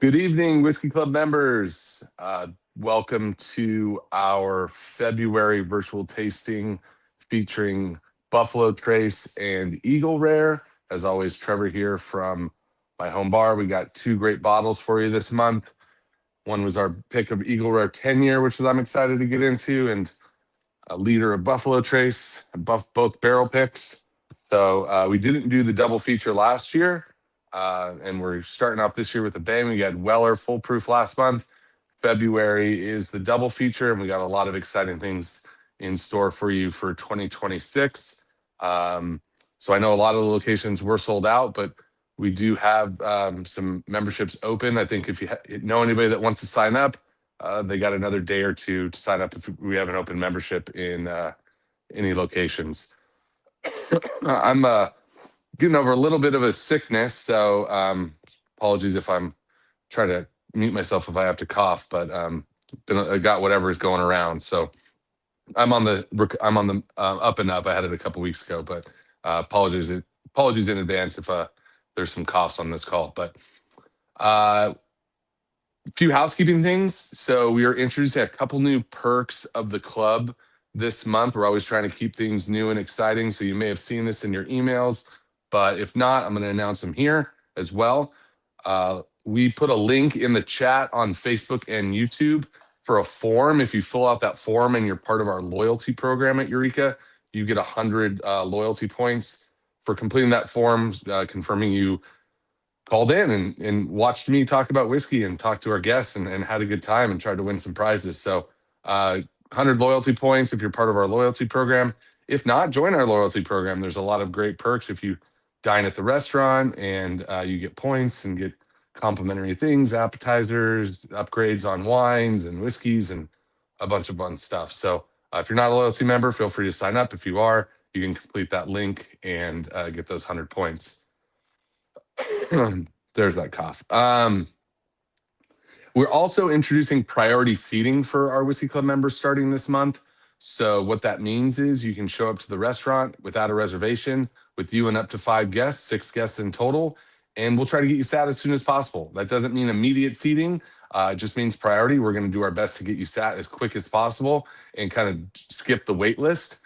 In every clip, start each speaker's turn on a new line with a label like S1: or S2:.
S1: Good evening, Whiskey Club members. Welcome to our February virtual tasting featuring Buffalo Trace and Eagle Rare. As always, Trevor here from my home bar. We got two great bottles for you this month. One was our pick of Eagle Rare 10-year, which I'm excited to get into, and a liter of Buffalo Trace, both barrel picks. So we didn't do the double feature last year. And we're starting off this year with a bang. We got Weller Full Proof last month. February is the double feature, and we got a lot of exciting things in store for you for 2026. So I know a lot of the locations were sold out, but we do have some memberships open. I think if you know anybody that wants to sign up, they got another day or two to sign up if we have an open membership in any locations. I'm getting over a little bit of a sickness, so apologies if I'm trying to mute myself if I have to cough, but I got whatever is going around. So I'm on the up and up. I had it a couple weeks ago, but apologies in advance if there's some coughs on this call. But a few housekeeping things. So we are introducing a couple new perks of the club this month. We're always trying to keep things new and exciting, so you may have seen this in your emails, but if not, I'm going to announce them here as well. We put a link in the chat on Facebook and YouTube for a form. If you fill out that form and you're part of our loyalty program at Eureka, you get 100 loyalty points for completing that form, confirming you called in and watched me talk about whiskey and talked to our guests and had a good time and tried to win some prizes. So 100 loyalty points if you're part of our loyalty program. If not, join our loyalty program. There's a lot of great perks if you dine at the restaurant, and you get points and get complimentary things, appetizers, upgrades on wines and whiskeys, and a bunch of fun stuff. So if you're not a loyalty member, feel free to sign up. If you are, you can complete that link and get those 100 points. There's that cough. We're also introducing priority seating for our Whiskey Club members starting this month. So what that means is you can show up to the restaurant without a reservation with you and up to 5 guests, 6 guests in total, and we'll try to get you sat as soon as possible. That doesn't mean immediate seating. It just means priority. We're going to do our best to get you sat as quick as possible and kind of skip the wait list,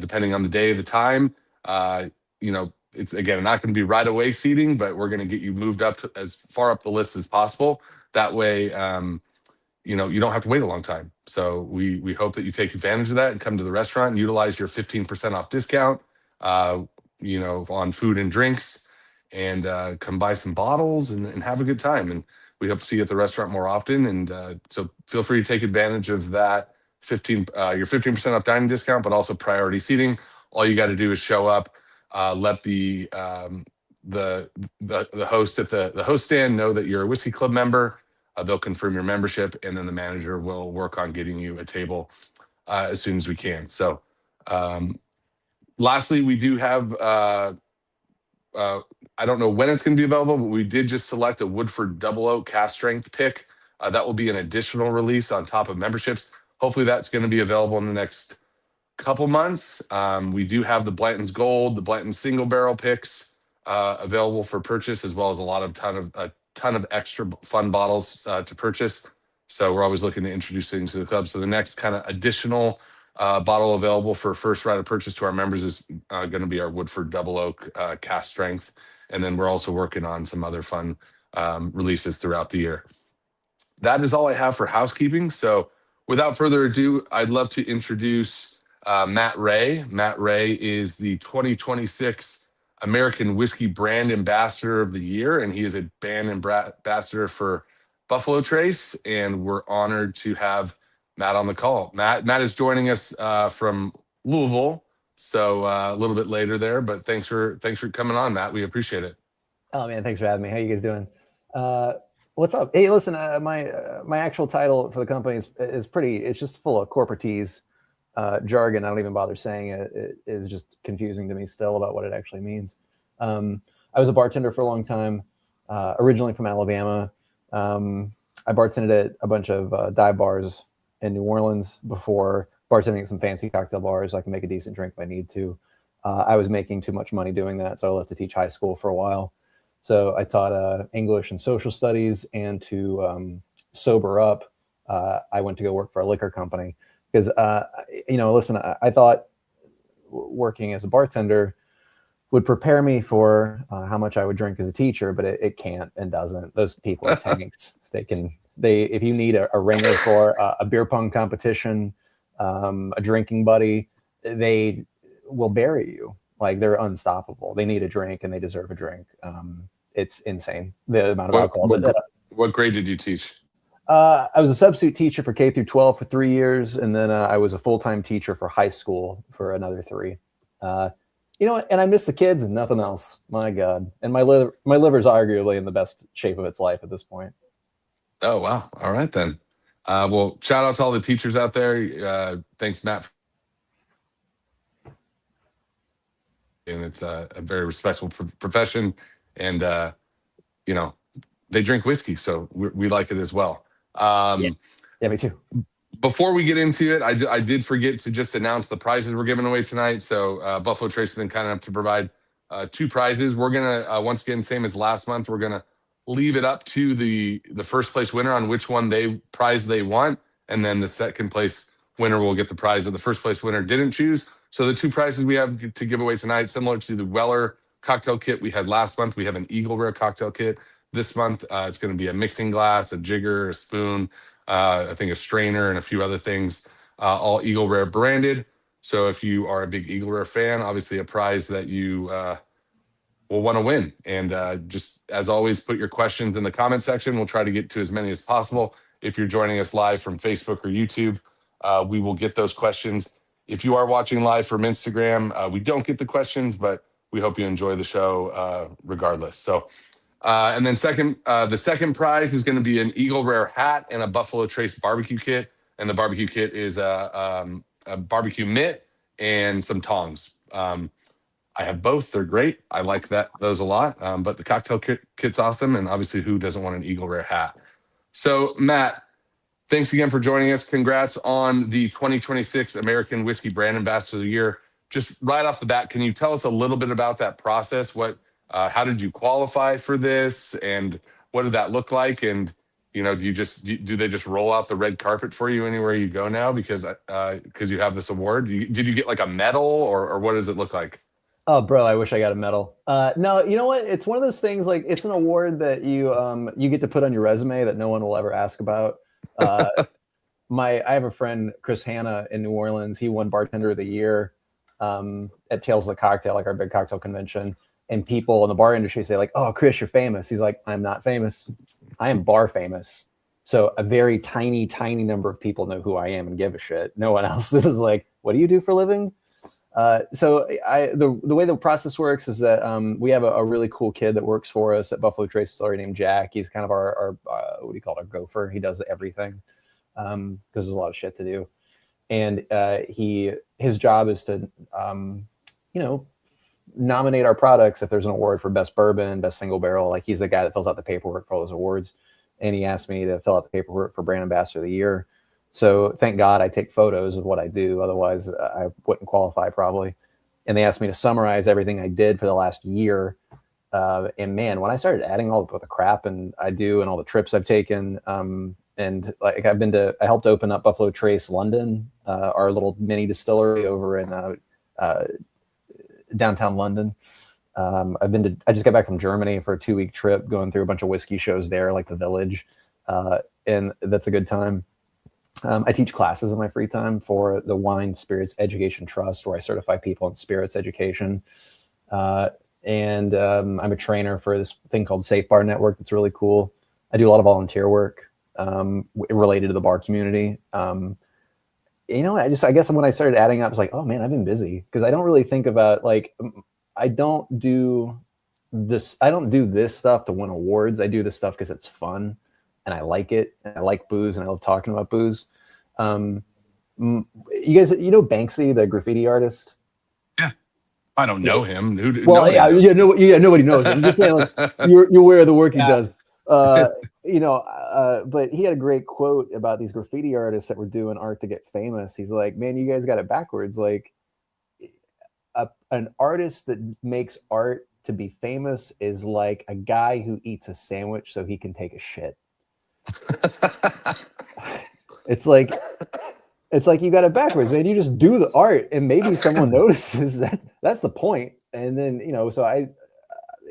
S1: depending on the day, the time. It's, again, not going to be right away seating, but we're going to get you moved up as far up the list as possible. That way, you don't have to wait a long time. So we hope that you take advantage of that and come to the restaurant and utilize your 15% off discount, on food and drinks, and come buy some bottles and have a good time. And we hope to see you at the restaurant more often. And so feel free to take advantage of that your 15% off dining discount, but also priority seating. All you got to do is show up, let the host at the host stand know that you're a Whiskey Club member. They'll confirm your membership, and then the manager will work on getting you a table as soon as we can. So lastly, we do have, I don't know when it's going to be available, but we did just select a Woodford Double Oak cast strength pick. That will be an additional release on top of memberships. Hopefully that's going to be available in the next couple months. We do have the Blanton's Gold, the Blanton's single barrel picks available for purchase, as well as a ton of extra fun bottles to purchase. So we're always looking to introduce things to the club. So the next kind of additional bottle available for first right of purchase to our members is going to be our Woodford Double Oak cast strength. And then we're also working on some other fun releases throughout the year. That is all I have for housekeeping. So without further ado, I'd love to introduce Matt Ray. Matt Ray is the 2026 American Whiskey Brand Ambassador of the Year, and he is a brand ambassador for Buffalo Trace, and we're honored to have Matt on the call. Matt is joining us from Louisville, so a little bit later there, but thanks for coming on, Matt. We appreciate it.
S2: Oh man, thanks for having me. How you guys doing? What's up? Hey, listen, my actual title for the company is pretty. It's just full of corporatese jargon. I don't even bother saying it. It is just confusing to me still about what it actually means. I was a bartender for a long time, originally from Alabama. I bartended at a bunch of dive bars in New Orleans before bartending at some fancy cocktail bars. I can make a decent drink if I need to. I was making too much money doing that, so I left to teach high school for a while. So I taught English and social studies, and to sober up, I went to go work for a liquor company because, listen, I thought working as a bartender would prepare me for how much I would drink as a teacher, but it can't and doesn't. Those people are tanks. If you need a ringer for a beer pong competition, a drinking buddy, they will bury you. Like, they're unstoppable. They need a drink and they deserve a drink. It's insane, the amount of
S1: What
S2: alcohol.
S1: what what grade did you teach?
S2: I was a substitute teacher for K through 12 for 3 years, and then I was a full-time teacher for high school for another 3. And I miss the kids and nothing else. My God. And my liver's arguably in the best shape of its life at this point.
S1: Oh wow! All right then. Well, shout out to all the teachers out there. Thanks, Matt. And it's a very respectful profession, and you know they drink whiskey, so we like it as well.
S2: Yeah. Yeah, me too.
S1: Before we get into it, I did forget to just announce the prizes we're giving away tonight. So Buffalo Trace has been kind enough to provide 2 prizes. We're gonna once again, same as last month, we're gonna leave it up to the first place winner on which one prize they want, and then the second place winner will get the prize that the first place winner didn't choose. So the 2 prizes we have to give away tonight, similar to the Weller cocktail kit we had last month, we have an Eagle Rare cocktail kit this month. It's going to be a mixing glass, a jigger, a spoon, I think a strainer, and a few other things, all Eagle Rare branded. So if you are a big Eagle Rare fan, obviously a prize that you will want to win. And just as always, put your questions in the comment section. We'll try to get to as many as possible. If you're joining us live from Facebook or YouTube, we will get those questions. If you are watching live from Instagram, we don't get the questions, but we hope you enjoy the show regardless. So, and then the second prize is going to be an Eagle Rare hat and a Buffalo Trace barbecue kit. And the barbecue kit is a barbecue mitt and some tongs. I have both. They're great. I like those a lot. But the cocktail kit's awesome. And obviously, who doesn't want an Eagle Rare hat? So, Matt, thanks again for joining us. Congrats on the 2026 American Whiskey Brand Ambassador of the Year. Just right off the bat, can you tell us a little bit about that process? How did you qualify for this, and what did that look like? And do they just roll out the red carpet for you anywhere you go now because you have this award? Did you get like a medal, or what does it look like?
S2: Oh, bro, I wish I got a medal. No, you know what? It's one of those things, like, it's an award that you get to put on your resume that no one will ever ask about. I have a friend, Chris Hanna, in New Orleans. He won Bartender of the Year at Tales of the Cocktail, like our big cocktail convention. And people in the bar industry say, like, "Oh, Chris, you're famous." He's like, "I'm not famous. I am bar famous." So a very tiny, tiny number of people know who I am and give a shit. No one else is like, "What do you do for a living?" The way the process works is that we have a really cool kid that works for us at Buffalo Trace Distillery named Jack. He's kind of our what do you call it, our gopher. He does everything because there's a lot of shit to do. And his job is to nominate our products if there's an award for best bourbon, best single barrel. Like, he's the guy that fills out the paperwork for all those awards. And he asked me to fill out the paperwork for Brand Ambassador of the Year. So thank God I take photos of what I do. Otherwise, I wouldn't qualify probably. And they asked me to summarize everything I did for the last year. And man, when I started adding all the crap and I do and all the trips I've taken, and like I helped open up Buffalo Trace London, our little mini distillery over in downtown London. I just got back from Germany for a 2-week trip, going through a bunch of whiskey shows there, like the Village. And that's a good time. I teach classes in my free time for the Wine Spirits Education Trust, where I certify people in spirits education. And I'm a trainer for this thing called Safe Bar Network. That's really cool. I do a lot of volunteer work related to the bar community. I guess when I started adding up, I was like, oh man, I've been busy, because I don't really think about, like, I don't do this stuff to win awards. I do this stuff because it's fun and I like it. And I like booze and I love talking about booze. You guys, Banksy, the graffiti artist?
S1: Yeah, I don't know him.
S2: Nobody knows him. I'm just saying, like, you're aware of the work he does. But he had a great quote about these graffiti artists that were doing art to get famous. He's like, man, you guys got it backwards. Like, an artist that makes art to be famous is like a guy who eats a sandwich so he can take a shit. It's like you got it backwards, man. You just do the art, and maybe someone notices that. That's the point. And then so I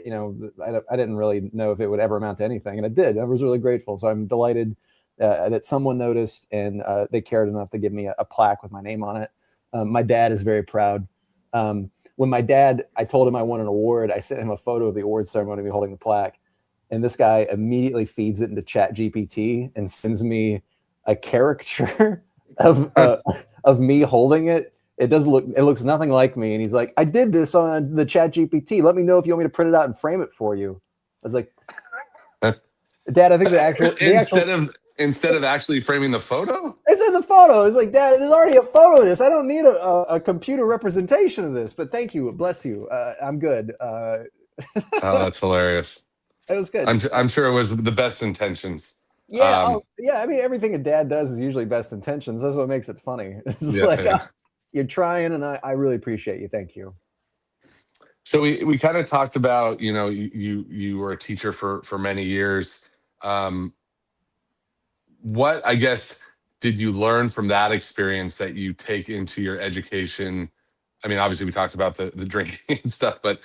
S2: didn't really know if it would ever amount to anything, and it did. I was really grateful. So I'm delighted that someone noticed, and they cared enough to give me a plaque with my name on it. My dad is very proud. When I told him I won an award, I sent him a photo of the award ceremony, me holding the plaque, and this guy immediately feeds it into Chat GPT and sends me a caricature of me holding it. It looks nothing like me. And he's like, I did this on the Chat GPT. Let me know if you want me to print it out and frame it for you. I was like, Dad, I think
S1: instead of actually framing the photo?
S2: It's in the photo. It's like, Dad, there's already a photo of this. I don't need a computer representation of this, but thank you. Bless you. I'm good.
S1: Oh, that's hilarious.
S2: It was good.
S1: I'm sure it was the best intentions.
S2: Yeah. I mean, everything a dad does is usually best intentions. That's what makes it funny. It's you're trying, and I really appreciate you. Thank you.
S1: So we kind of talked about, you were a teacher for many years. What, I guess, did you learn from that experience that you take into your education? I mean, obviously we talked about the drinking and stuff, but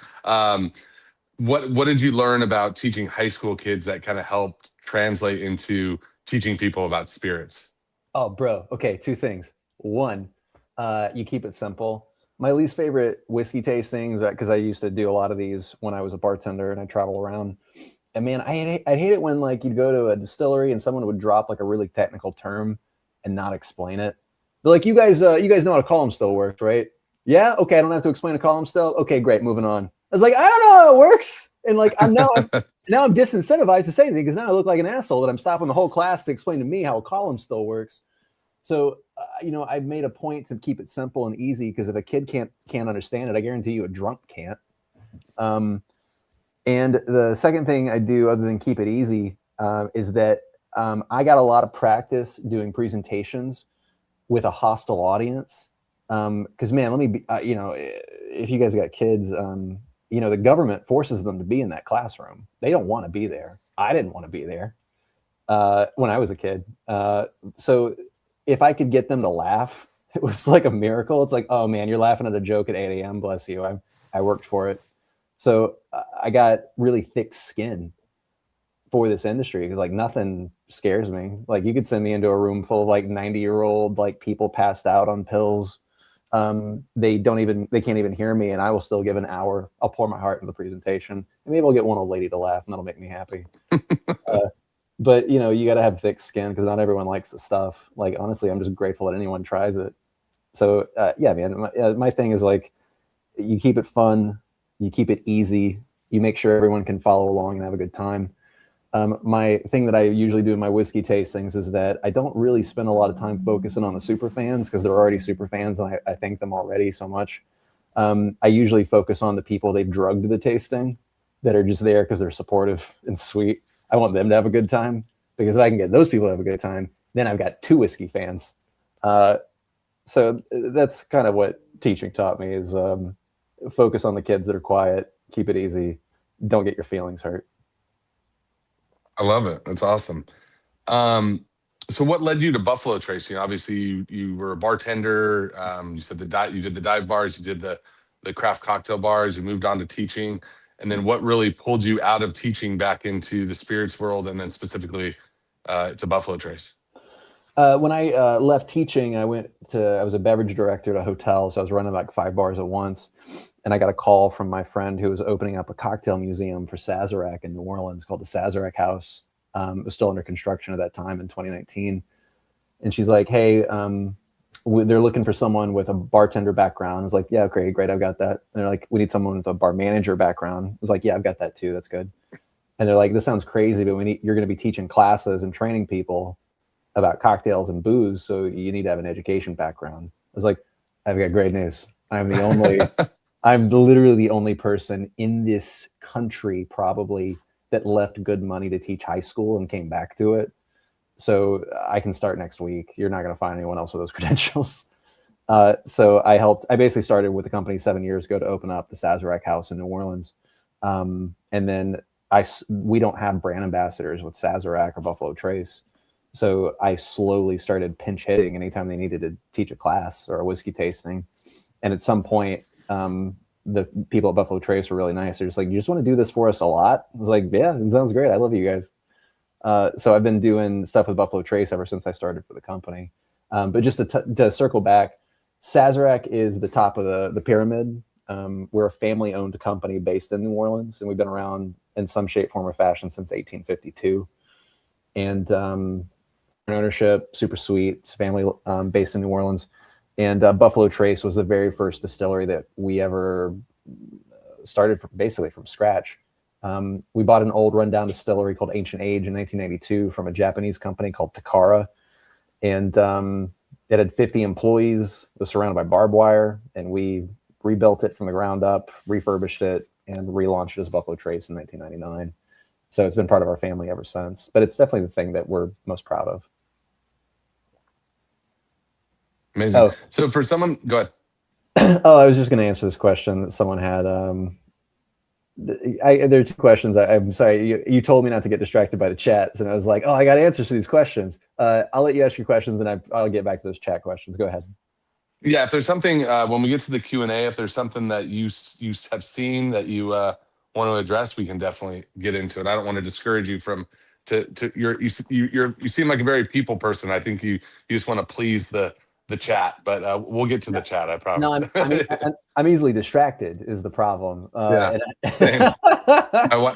S1: what did you learn about teaching high school kids that kind of helped translate into teaching people about spirits?
S2: Oh, bro. Okay, two things. One, you keep it simple. My least favorite whiskey tastings, because I used to do a lot of these when I was a bartender and I travel around. And man, I'd hate it when like you'd go to a distillery and someone would drop like a really technical term and not explain it. They're like, you guys know how a column still works, right? Yeah. Okay. I don't have to explain a column still. Okay, great. Moving on. I was like, I don't know how it works. And like, I'm disincentivized to say anything because now I look like an asshole that I'm stopping the whole class to explain to me how a column still works. So, I've made a point to keep it simple and easy because if a kid can't understand it, I guarantee you a drunk can't. And the second thing I do other than keep it easy is that I got a lot of practice doing presentations with a hostile audience. Because, man, let me be, if you guys got kids, the government forces them to be in that classroom. They don't want to be there. I didn't want to be there when I was a kid. So if I could get them to laugh, it was like a miracle. It's like, oh, man, you're laughing at a joke at 8 a.m. Bless you. I worked for it. So I got really thick skin for this industry because like nothing scares me. Like you could send me into a room full of like 90-year-old like people passed out on pills. They can't even hear me, and I will still give an hour. I'll pour my heart into the presentation, and maybe I'll get one old lady to laugh, and that'll make me happy. But you got to have thick skin because not everyone likes the stuff. Like honestly, I'm just grateful that anyone tries it. So yeah, man, my thing is like you keep it fun. You keep it easy. You make sure everyone can follow along and have a good time. My thing that I usually do in my whiskey tastings is that I don't really spend a lot of time focusing on the super fans because they're already super fans and I thank them already so much. I usually focus on the people they've drugged to the tasting that are just there because they're supportive and sweet. I want them to have a good time because if I can get those people to have a good time, then I've got 2 whiskey fans. So that's kind of what teaching taught me is focus on the kids that are quiet, keep it easy, don't get your feelings hurt.
S1: I love it. That's awesome. So what led you to Buffalo Trace? Obviously you were a bartender. You said you did the dive bars, you did the craft cocktail bars, you moved on to teaching. And then what really pulled you out of teaching back into the spirits world and then specifically to Buffalo Trace?
S2: When I left teaching, I was a beverage director at a hotel. So I was running like 5 bars at once. And I got a call from my friend who was opening up a cocktail museum for Sazerac in New Orleans called the Sazerac House. It was still under construction at that time in 2019. And she's like, hey, they're looking for someone with a bartender background. I was like, yeah, great. I've got that. And they're like, we need someone with a bar manager background. I was like, yeah, I've got that too. That's good. And they're like, this sounds crazy, but you're going to be teaching classes and training people about cocktails and booze. So you need to have an education background. I was like, I've got great news. I'm literally the only person in this country probably that left good money to teach high school and came back to it. So I can start next week. You're not going to find anyone else with those credentials. So I basically started with the company 7 years ago to open up the Sazerac House in New Orleans. And then we don't have brand ambassadors with Sazerac or Buffalo Trace. So I slowly started pinch hitting anytime they needed to teach a class or a whiskey tasting. And at some point, the people at Buffalo Trace were really nice. They're just like, you just want to do this for us a lot? I was like, yeah, it sounds great. I love you guys. So I've been doing stuff with Buffalo Trace ever since I started for the company. But just to circle back, Sazerac is the top of the pyramid. We're a family-owned company based in New Orleans, and we've been around in some shape, form, or fashion since 1852. And ownership, super sweet. It's family based in New Orleans. And Buffalo Trace was the very first distillery that we ever started basically from scratch. We bought an old rundown distillery called Ancient Age in 1992 from a Japanese company called Takara. And it had 50 employees. It was surrounded by barbed wire. And we rebuilt it from the ground up, refurbished it, and relaunched it as Buffalo Trace in 1999. So it's been part of our family ever since. But it's definitely the thing that we're most proud of.
S1: Amazing. So for someone, go
S2: ahead. I was just going to answer this question that someone had. There are two questions. I'm sorry. You told me not to get distracted by the chats, and I was like, oh, I got answers to these questions. I'll let you ask your questions, and I'll get back to those chat questions. Go ahead.
S1: Yeah, if there's something when we get to the Q&A, if there's something that you have seen that you want to address, we can definitely get into it. I don't want to discourage you from you seem like a very people person. I think you just want to please the chat, but we'll get to the chat. I promise.
S2: No, I'm easily distracted is the problem.
S1: Yeah, same.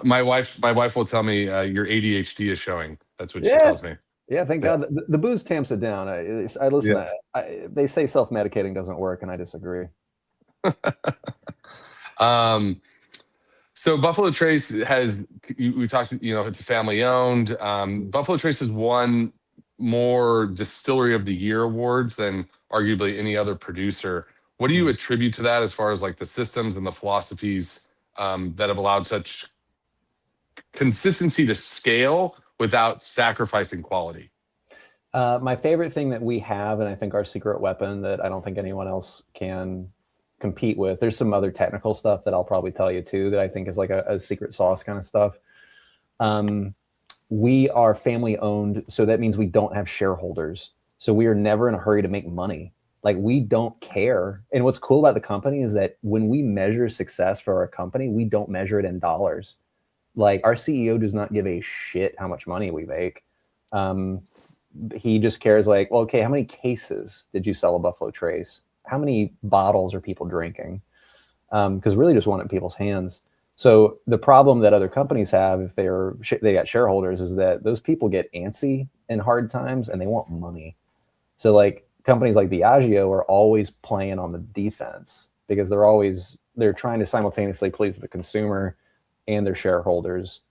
S1: My wife will tell me your ADHD is showing. That's what she tells me.
S2: Yeah, thank God. The booze tamps it down. I listen. They say self-medicating doesn't work, and I disagree.
S1: So Buffalo Trace has, we talked, it's a family owned. Buffalo Trace has won more Distillery of the Year awards than arguably any other producer. What do you attribute to that as far as like the systems and the philosophies that have allowed such consistency to scale without sacrificing quality?
S2: My favorite thing that we have, and I think our secret weapon that I don't think anyone else can compete with, there's some other technical stuff that I'll probably tell you too that I think is like a secret sauce kind of stuff. We are family owned, so that means we don't have shareholders. So we are never in a hurry to make money. Like, we don't care. And what's cool about the company is that when we measure success for our company, we don't measure it in dollars. Like, our CEO does not give a shit how much money we make. He just cares like, well, okay, how many cases did you sell a Buffalo Trace? How many bottles are people drinking? Because really just want it in people's hands. So the problem that other companies have if they got shareholders is that those people get antsy in hard times and they want money. So like companies like Diageo are always playing on the defense because they're trying to simultaneously please the consumer and their shareholders.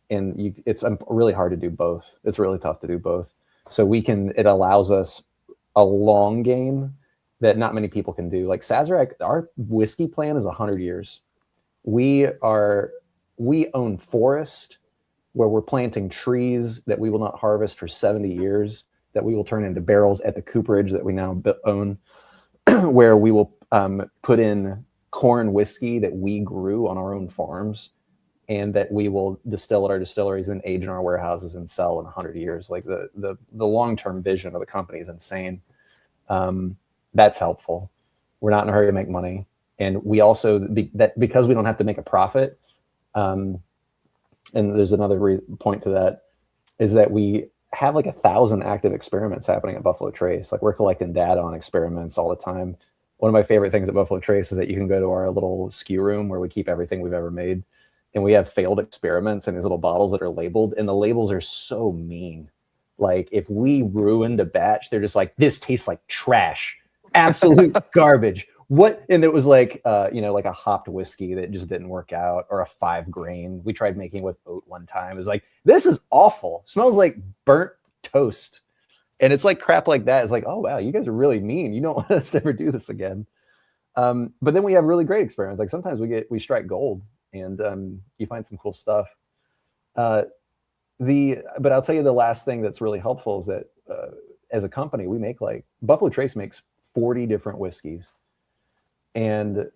S2: And it's really hard to do both. It's really tough to do both. So it allows us a long game that not many people can do. Like Sazerac, our whiskey plan is 100 years. We own forest where we're planting trees that we will not harvest for 70 years, that we will turn into barrels at the cooperage that we now own, where we will put in corn whiskey that we grew on our own farms, and that we will distill at our distilleries and age in our warehouses and sell in 100 years. Like the long-term vision of the company is insane. That's helpful. We're not in a hurry to make money. And we also, because we don't have to make a profit, and there's another point to that, is that we have like 1,000 active experiments happening at Buffalo Trace. Like, we're collecting data on experiments all the time. One of my favorite things at Buffalo Trace is that you can go to our little SKU room where we keep everything we've ever made. And we have failed experiments in these little bottles that are labeled, and the labels are so mean. Like, if we ruined a batch, they're just like, this tastes like trash, absolute garbage. What? And it was like, like a hopped whiskey that just didn't work out, or a 5-grain. We tried making with oat one time. It was like, this is awful. Smells like burnt toast. And it's like crap like that. It's like, oh, wow, you guys are really mean. You don't want us to ever do this again. But then we have really great experiments. Like, sometimes we strike gold, and you find some cool stuff. But I'll tell you the last thing that's really helpful is that as a company, we make Buffalo Trace makes 40 different whiskeys, and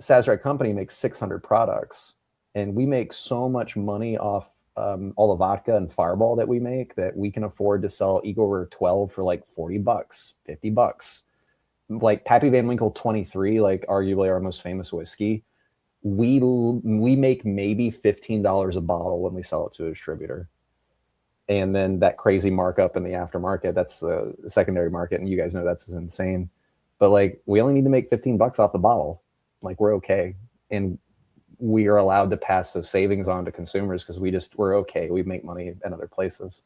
S2: Sazerac Company makes 600 products. and we make so much money off all the vodka and Fireball that we make that we can afford to sell Eagle Rare 12 for like $40, $50. Like Pappy Van Winkle 23, like arguably our most famous whiskey, we make maybe $15 a bottle when we sell it to a distributor. And then that crazy markup in the aftermarket, that's the secondary market, and you guys know that's insane. But like we only need to make $15 off the bottle. Like we're okay. And we are allowed to pass those savings on to consumers because we're okay. We make money in other places.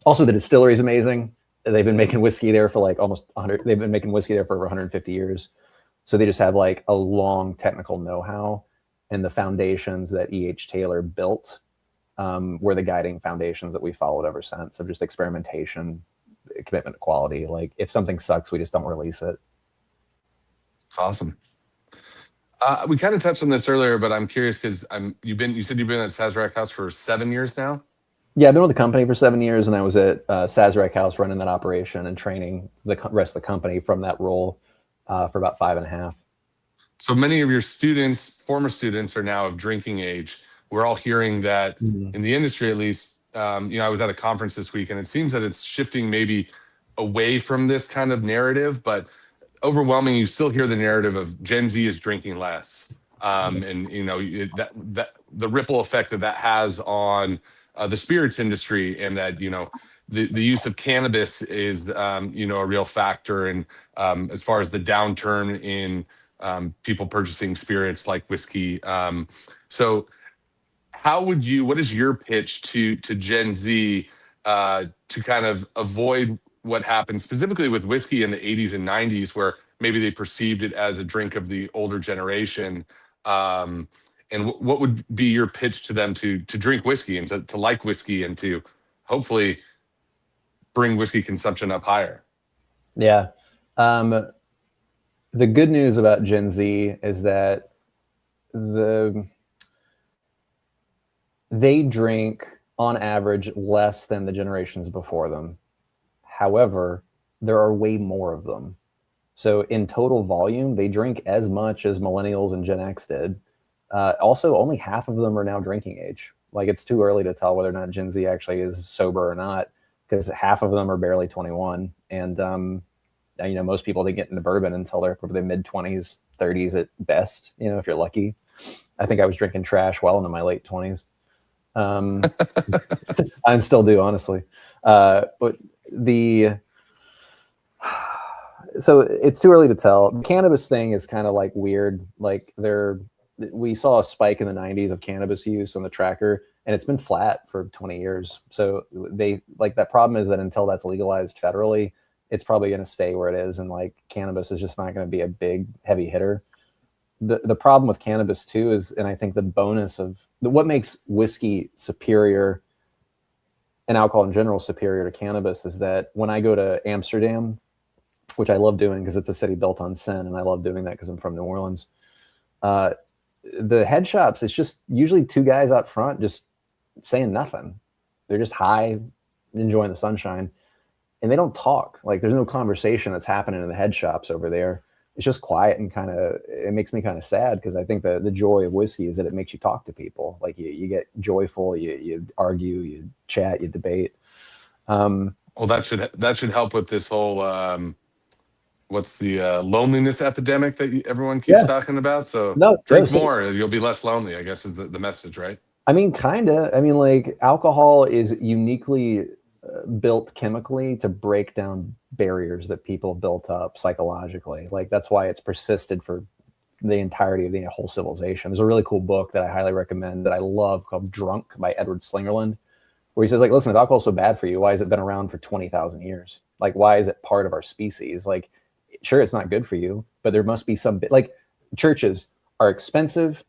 S2: Also, the distillery is amazing. They've been making whiskey there for like almost 100. They've been making whiskey there for over 150 years. So they just have like a long technical know-how, and the foundations that E.H. Taylor built were the guiding foundations that we followed ever since, of just experimentation, commitment to quality. Like if something sucks, we just don't release it.
S1: It's awesome. We kind of touched on this earlier, but I'm curious because you said you've been at Sazerac House for 7 years now.
S2: Yeah, I've been with the company for 7 years, and I was at Sazerac House running that operation and training the rest of the company from that role for about 5.5.
S1: So many of your students, former students, are now of drinking age. We're all hearing that in the industry, at least. I was at a conference this week, and it seems that it's shifting maybe away from this kind of narrative, but overwhelming, you still hear the narrative of Gen Z is drinking less, and that the ripple effect that has on the spirits industry, and that the use of cannabis is a real factor in as far as the downturn in people purchasing spirits like whiskey. So what is your pitch to Gen Z to kind of avoid what happened specifically with whiskey in the 80s and 90s, where maybe they perceived it as a drink of the older generation? And what would be your pitch to them to drink whiskey and to like whiskey and to hopefully bring whiskey consumption up higher?
S2: Yeah. The good news about Gen Z is that they drink on average less than the generations before them. However, there are way more of them. So in total volume, they drink as much as millennials and Gen X did. Also, only half of them are now drinking age. Like it's too early to tell whether or not Gen Z actually is sober or not, because half of them are barely 21. And, most people, they get into bourbon until they're probably mid 20s, 30s at best, if you're lucky. I think I was drinking trash well into my late 20s. I still do, honestly. But so it's too early to tell. The cannabis thing is kind of like weird. Like we saw a spike in the 90s of cannabis use on the tracker, and it's been flat for 20 years. So that problem is that until that's legalized federally, it's probably going to stay where it is. And like cannabis is just not going to be a big heavy hitter. The problem with cannabis too is, and I think the bonus of what makes whiskey superior and alcohol in general superior to cannabis is that when I go to Amsterdam, which I love doing because it's a city built on sin, and I love doing that because I'm from New Orleans. The head shops, it's just usually two guys out front just saying nothing. They're just high, enjoying the sunshine, and they don't talk. Like there's no conversation that's happening in the head shops over there. It's just quiet, and it makes me kind of sad, because I think the joy of whiskey is that it makes you talk to people. Like you get joyful, you argue, you chat, you debate.
S1: Well, that should help with this whole what's the loneliness epidemic that everyone keeps talking about. So drink more, you'll be less lonely, I guess, is the message, right?
S2: I mean, kind of. I mean, like alcohol is uniquely built chemically to break down barriers that people built up psychologically. Like that's why it's persisted for the entirety of the whole civilization. There's a really cool book that I highly recommend that I love called Drunk by Edward Slingerland, where he says, like, listen, if alcohol's so bad for you, why has it been around for 20,000 years? Like, why is it part of our species? Like, sure, it's not good for you, but there must be some like churches are expensive.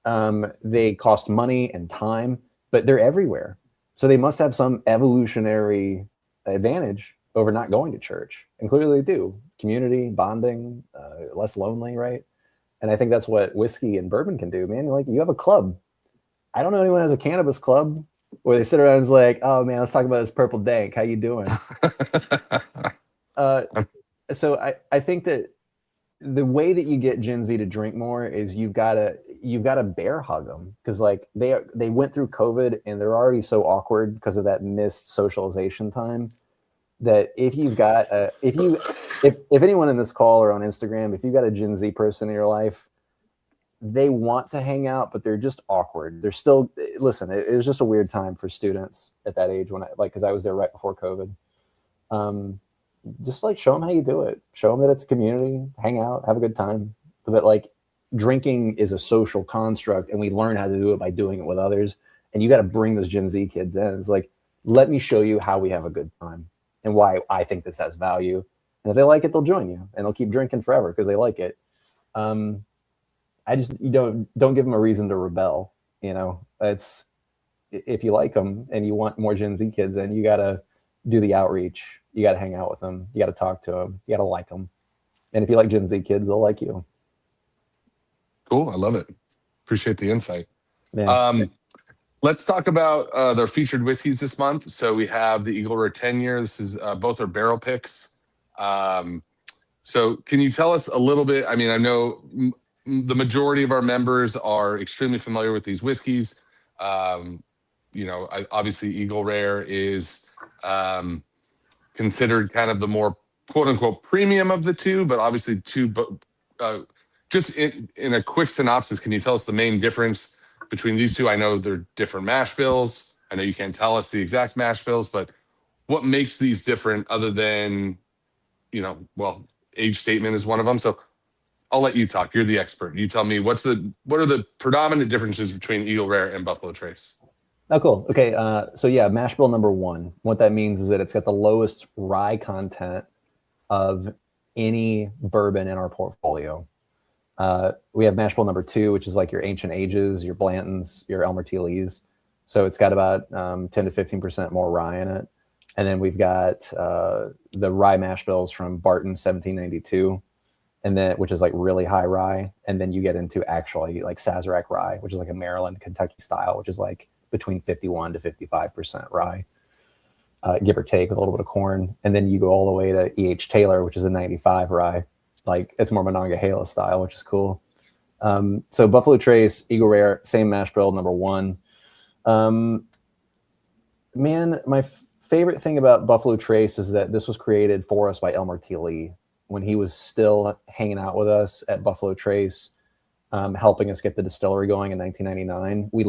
S2: They cost money and time, but they're everywhere. So they must have some evolutionary advantage over not going to church. And clearly they do. Community, bonding, less lonely, right? And I think that's what whiskey and bourbon can do, man. Like you have a club. I don't know anyone who has a cannabis club where they sit around and is like, oh man, let's talk about this purple dank. How you doing? So I think that the way that you get Gen Z to drink more is you've got to you've got to bear hug them because like they went through COVID and they're already so awkward because of that missed socialization time. That if you've got if anyone in this call or on Instagram, if you've got a Gen Z person in your life, they want to hang out, but they're just awkward. They're still listen. It was just a weird time for students at that age when I like because I was there right before COVID. Um, just like show them how you do it. Show them that it's a community. Hang out, have a good time. But like drinking is a social construct, and we learn how to do it by doing it with others. And you got to bring those Gen Z kids in. It's like let me show you how we have a good time and why I think this has value. And if they like it, they'll join you and they'll keep drinking forever because they like it. I just you don't give them a reason to rebel. You know, it's if you like them and you want more Gen Z kids, then you gotta do the outreach. You gotta hang out with them. You gotta talk to them. You gotta like them. And if you like Gen Z kids, they'll like you.
S1: Cool. I love it. Appreciate the insight.
S2: Yeah.
S1: Um, let's talk about their featured whiskeys this month. So we have the Eagle Rare 10 year. This is both are barrel picks. So can you tell us a little bit? I mean, I know the majority of our members are extremely familiar with these whiskeys. Obviously Eagle Rare is considered kind of the more quote unquote premium of the two, but obviously just in a quick synopsis, can you tell us the main difference between these two? I know they're different mash bills. I know you can't tell us the exact mash bills, but what makes these different other than, age statement is one of them. So I'll let you talk. You're the expert. You tell me what are the predominant differences between Eagle Rare and Buffalo Trace?
S2: Oh, cool. Okay. So yeah, mash bill number 1. What that means is that it's got the lowest rye content of any bourbon in our portfolio. We have mash bill number 2, which is like your Ancient Ages, your Blantons, your Elmer T. Lees. So it's got about 10 to 15% more rye in it. And then we've got the rye mash bills from Barton 1792, and then which is like really high rye. And then you get into actually like Sazerac rye, which is like a Maryland, Kentucky style, which is like between 51 to 55% rye, give or take with a little bit of corn. And then you go all the way to E.H. Taylor, which is a 95 rye. Like it's more Monongahela style, which is cool. So Buffalo Trace, Eagle Rare, same mash bill, number 1. Man, my favorite thing about Buffalo Trace is that this was created for us by Elmer T. Lee when he was still hanging out with us at Buffalo Trace, helping us get the distillery going in 1999. We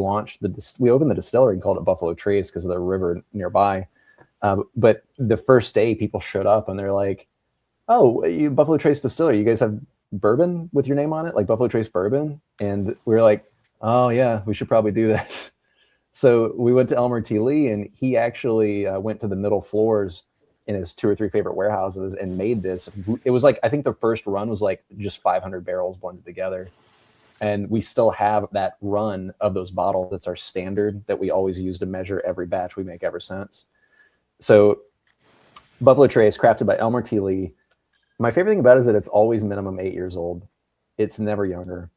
S2: opened the distillery and called it Buffalo Trace because of the river nearby. But the first day people showed up and they're like, oh, you Buffalo Trace Distillery, you guys have bourbon with your name on it, like Buffalo Trace bourbon? And we were like, oh yeah, we should probably do that. So we went to Elmer T. Lee, and he actually went to the middle floors in his 2 or 3 favorite warehouses and made this. It was like, I think the first run was like just 500 barrels blended together. And we still have that run of those bottles. That's our standard that we always use to measure every batch we make ever since. So Buffalo Trace, crafted by Elmer T. Lee. My favorite thing about it is that it's always minimum 8 years old. It's never younger.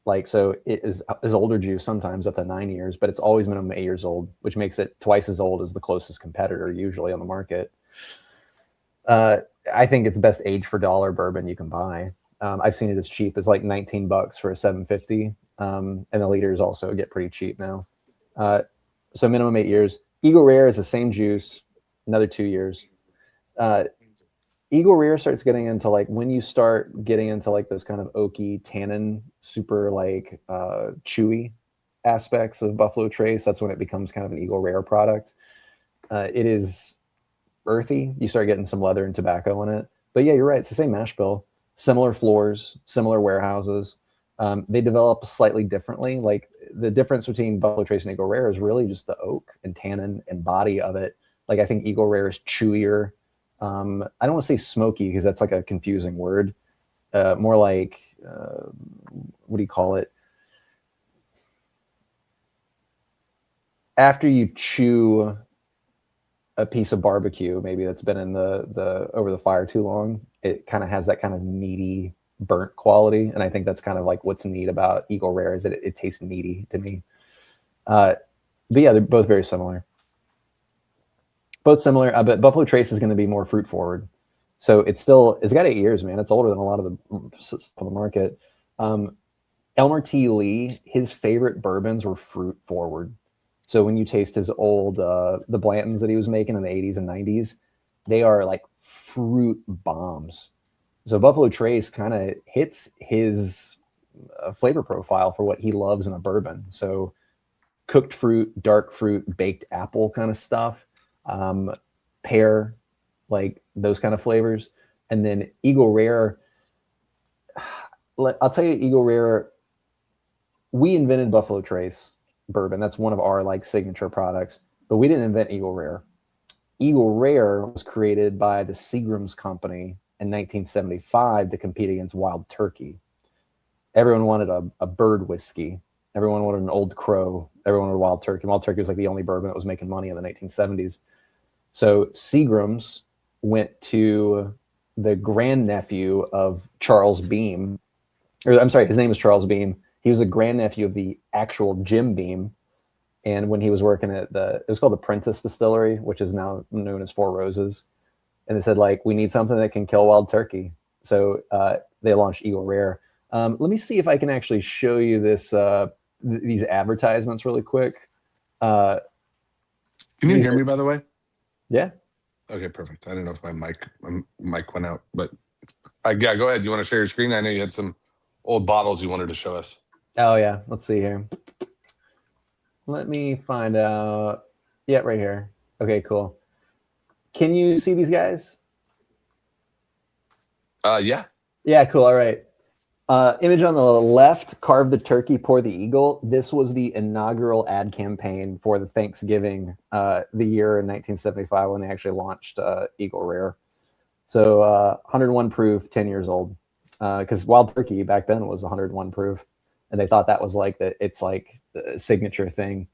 S2: Like, so it is older juice sometimes up to 9 years, but it's always minimum 8 years old, which makes it twice as old as the closest competitor usually on the market. I think it's best age for dollar bourbon you can buy. I've seen it as cheap as like $19 for a 750. And the liters also get pretty cheap now. So minimum 8 years. Eagle Rare is the same juice, another 2 years. Eagle Rare starts getting into like when you start getting into like those kind of oaky tannin, super like chewy aspects of Buffalo Trace. That's when it becomes kind of an Eagle Rare product. It is earthy. You start getting some leather and tobacco in it. But yeah, you're right. It's the same mash bill, similar floors, similar warehouses. They develop slightly differently. Like the difference between Buffalo Trace and Eagle Rare is really just the oak and tannin and body of it. Like I think Eagle Rare is chewier. I don't want to say smoky because that's like a confusing word. More like, what do you call it? After you chew a piece of barbecue, maybe that's been in the over the fire too long, it kind of has that kind of meaty, burnt quality. And I think that's kind of like what's neat about Eagle Rare is that it tastes meaty to me. But yeah, they're both very similar. Both similar, but Buffalo Trace is going to be more fruit forward. So it's got 8 years, man. It's older than a lot of the market. And Elmer T. Lee, his favorite bourbons were fruit forward. So when you taste his old the Blantons that he was making in the 80s and 90s, they are like fruit bombs. So Buffalo Trace kind of hits his flavor profile for what he loves in a bourbon. So cooked fruit, dark fruit, baked apple kind of stuff, um, pear, like those kind of flavors. And then Eagle Rare, I'll tell you, Eagle Rare, we invented Buffalo Trace bourbon. That's one of our like signature products, but we didn't invent Eagle Rare. Eagle Rare was created by the Seagram's Company in 1975 to compete against Wild Turkey. Everyone wanted a bird whiskey. Everyone wanted an Old Crow. Everyone wanted Wild Turkey. Wild Turkey was like the only bourbon that was making money in the 1970s. So Seagram's went to the grandnephew of Charles Beam, or I'm sorry, his name is Charles Beam. He was a grandnephew of the actual Jim Beam. And when he was working at it was called the Prentice Distillery, which is now known as Four Roses. And they said, like, we need something that can kill wild turkey. So they launched Eagle Rare. Let me see if I can actually show you this these advertisements really quick.
S1: Can you hear me, by the way?
S2: Yeah.
S1: Okay, perfect. I didn't know if my mic went out, but yeah, go ahead. You want to share your screen? I know you had some old bottles you wanted to show us.
S2: Oh yeah, let's see here. Let me find out. Yeah, right here. Okay, cool. Can you see these guys?
S1: Yeah.
S2: Yeah, cool. All right. Image on the left, carve the turkey, pour the eagle. This was the inaugural ad campaign for the Thanksgiving, the year in 1975 when they actually launched Eagle Rare. So 101 proof, 10 years old. Because wild turkey back then was 101 proof, and they thought that was like it's like the signature thing.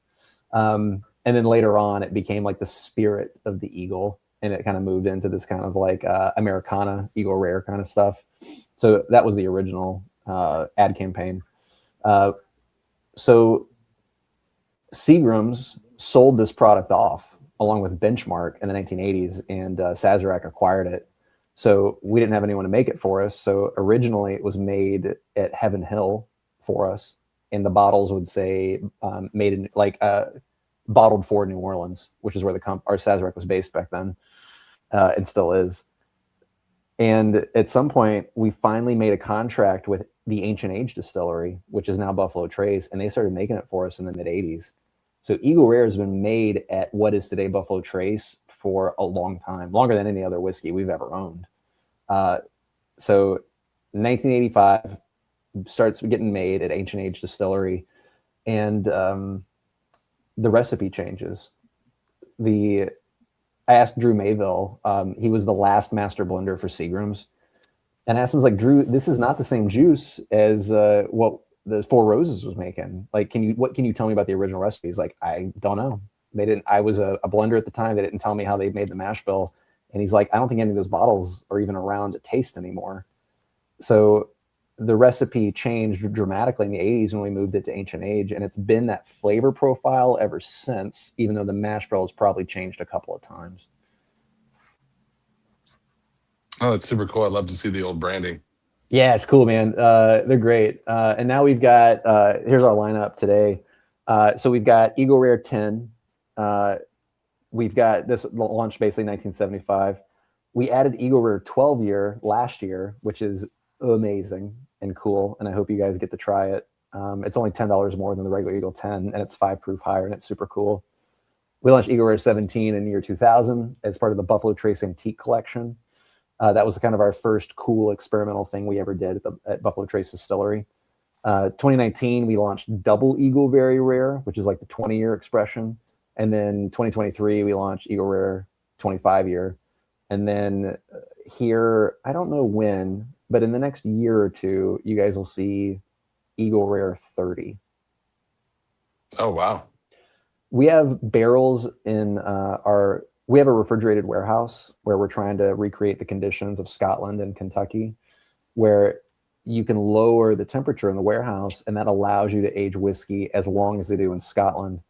S2: And then later on, it became like the spirit of the eagle, and it kind of moved into this kind of like Americana Eagle Rare kind of stuff. So that was the original ad campaign. So Seagram's sold this product off along with Benchmark in the 1980s, and Sazerac acquired it. So we didn't have anyone to make it for us. So originally it was made at Heaven Hill for us, and the bottles would say made in like bottled for New Orleans, which is where our Sazerac was based back then, and still is. And at some point, we finally made a contract with the Ancient Age Distillery, which is now Buffalo Trace, and they started making it for us in the mid 80s. So Eagle Rare has been made at what is today Buffalo Trace for a long time, longer than any other whiskey we've ever owned. So 1985 starts getting made at Ancient Age Distillery, and the recipe changes. I asked Drew Mayville, he was the last master blender for Seagram's, and I asked him, like, Drew, this is not the same juice as what the Four Roses was making. Like, what can you tell me about the original recipes? Like, I don't know. They didn't. I was a blender at the time. They didn't tell me how they made the mash bill. And he's like, I don't think any of those bottles are even around to taste anymore. So the recipe changed dramatically in the 80s when we moved it to Ancient Age, and it's been that flavor profile ever since, even though the mash bill has probably changed a couple of times.
S1: Oh, that's super cool. I'd love to see the old branding.
S2: Yeah, it's cool, man. They're great. And now we've got, here's our lineup today. So we've got Eagle Rare 10. We've got this launched basically 1975. We added Eagle Rare 12 year last year, which is amazing and cool. And I hope you guys get to try it. It's only $10 more than the regular Eagle 10, and it's 5 proof higher, and it's super cool. We launched Eagle Rare 17 in the year 2000 as part of the Buffalo Trace Antique Collection. That was kind of our first cool experimental thing we ever did at Buffalo Trace Distillery. 2019, we launched Double Eagle Very Rare, which is like the 20-year expression. And then 2023, we launched Eagle Rare 25-year. And then here, I don't know when, but in the next year or two, you guys will see Eagle Rare 30.
S1: Oh, wow.
S2: We have barrels in we have a refrigerated warehouse where we're trying to recreate the conditions of Scotland and Kentucky, where you can lower the temperature in the warehouse, and that allows you to age whiskey as long as they do in Scotland.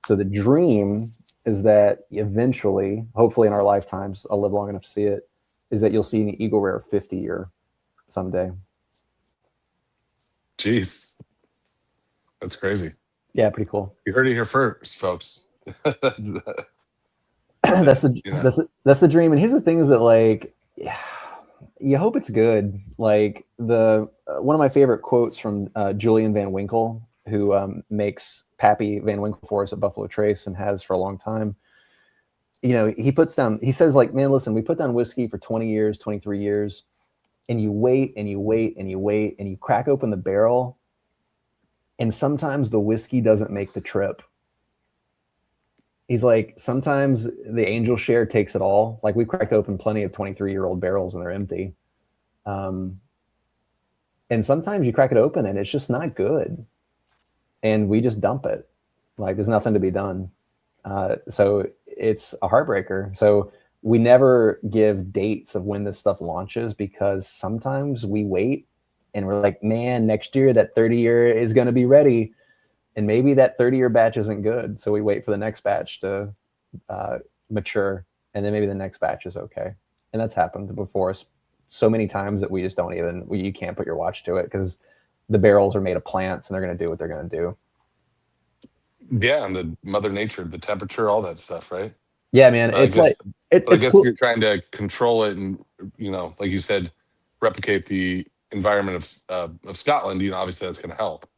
S2: So the dream is that eventually, hopefully in our lifetimes, I'll live long enough to see it, is that you'll see an Eagle Rare 50 year someday.
S1: Jeez. That's crazy.
S2: Yeah, pretty cool.
S1: You heard it here first, folks.
S2: that's
S1: That,
S2: the
S1: you know.
S2: that's the dream. And here's the thing: is that like, you hope it's good. Like the one of my favorite quotes from Julian Van Winkle, who makes Pappy Van Winkle for us at Buffalo Trace and has for a long time. You know, he says like, man, listen, we put down whiskey for 20 years, 23 years, and you wait and you wait and you wait and you crack open the barrel, and sometimes the whiskey doesn't make the trip. He's like, sometimes the angel share takes it all. Like we've cracked open plenty of 23-year-old barrels and they're empty. Um, and sometimes you crack it open and it's just not good. And we just dump it. Like there's nothing to be done. So it's a heartbreaker. So we never give dates of when this stuff launches because sometimes we wait and we're like, man, next year that 30-year is going to be ready. And maybe that 30-year batch isn't good. So we wait for the next batch to mature. And then maybe the next batch is okay. And that's happened before us so many times that we just don't even, you can't put your watch to it because the barrels are made of plants and they're going to do what they're going to do.
S1: Yeah, and the mother nature, the temperature, all that stuff, right?
S2: Yeah, man.
S1: But I
S2: It's like,
S1: guess, but I
S2: it's
S1: guess
S2: cool.
S1: you're trying to control it, and like you said, replicate the environment of Scotland. Obviously that's going to help.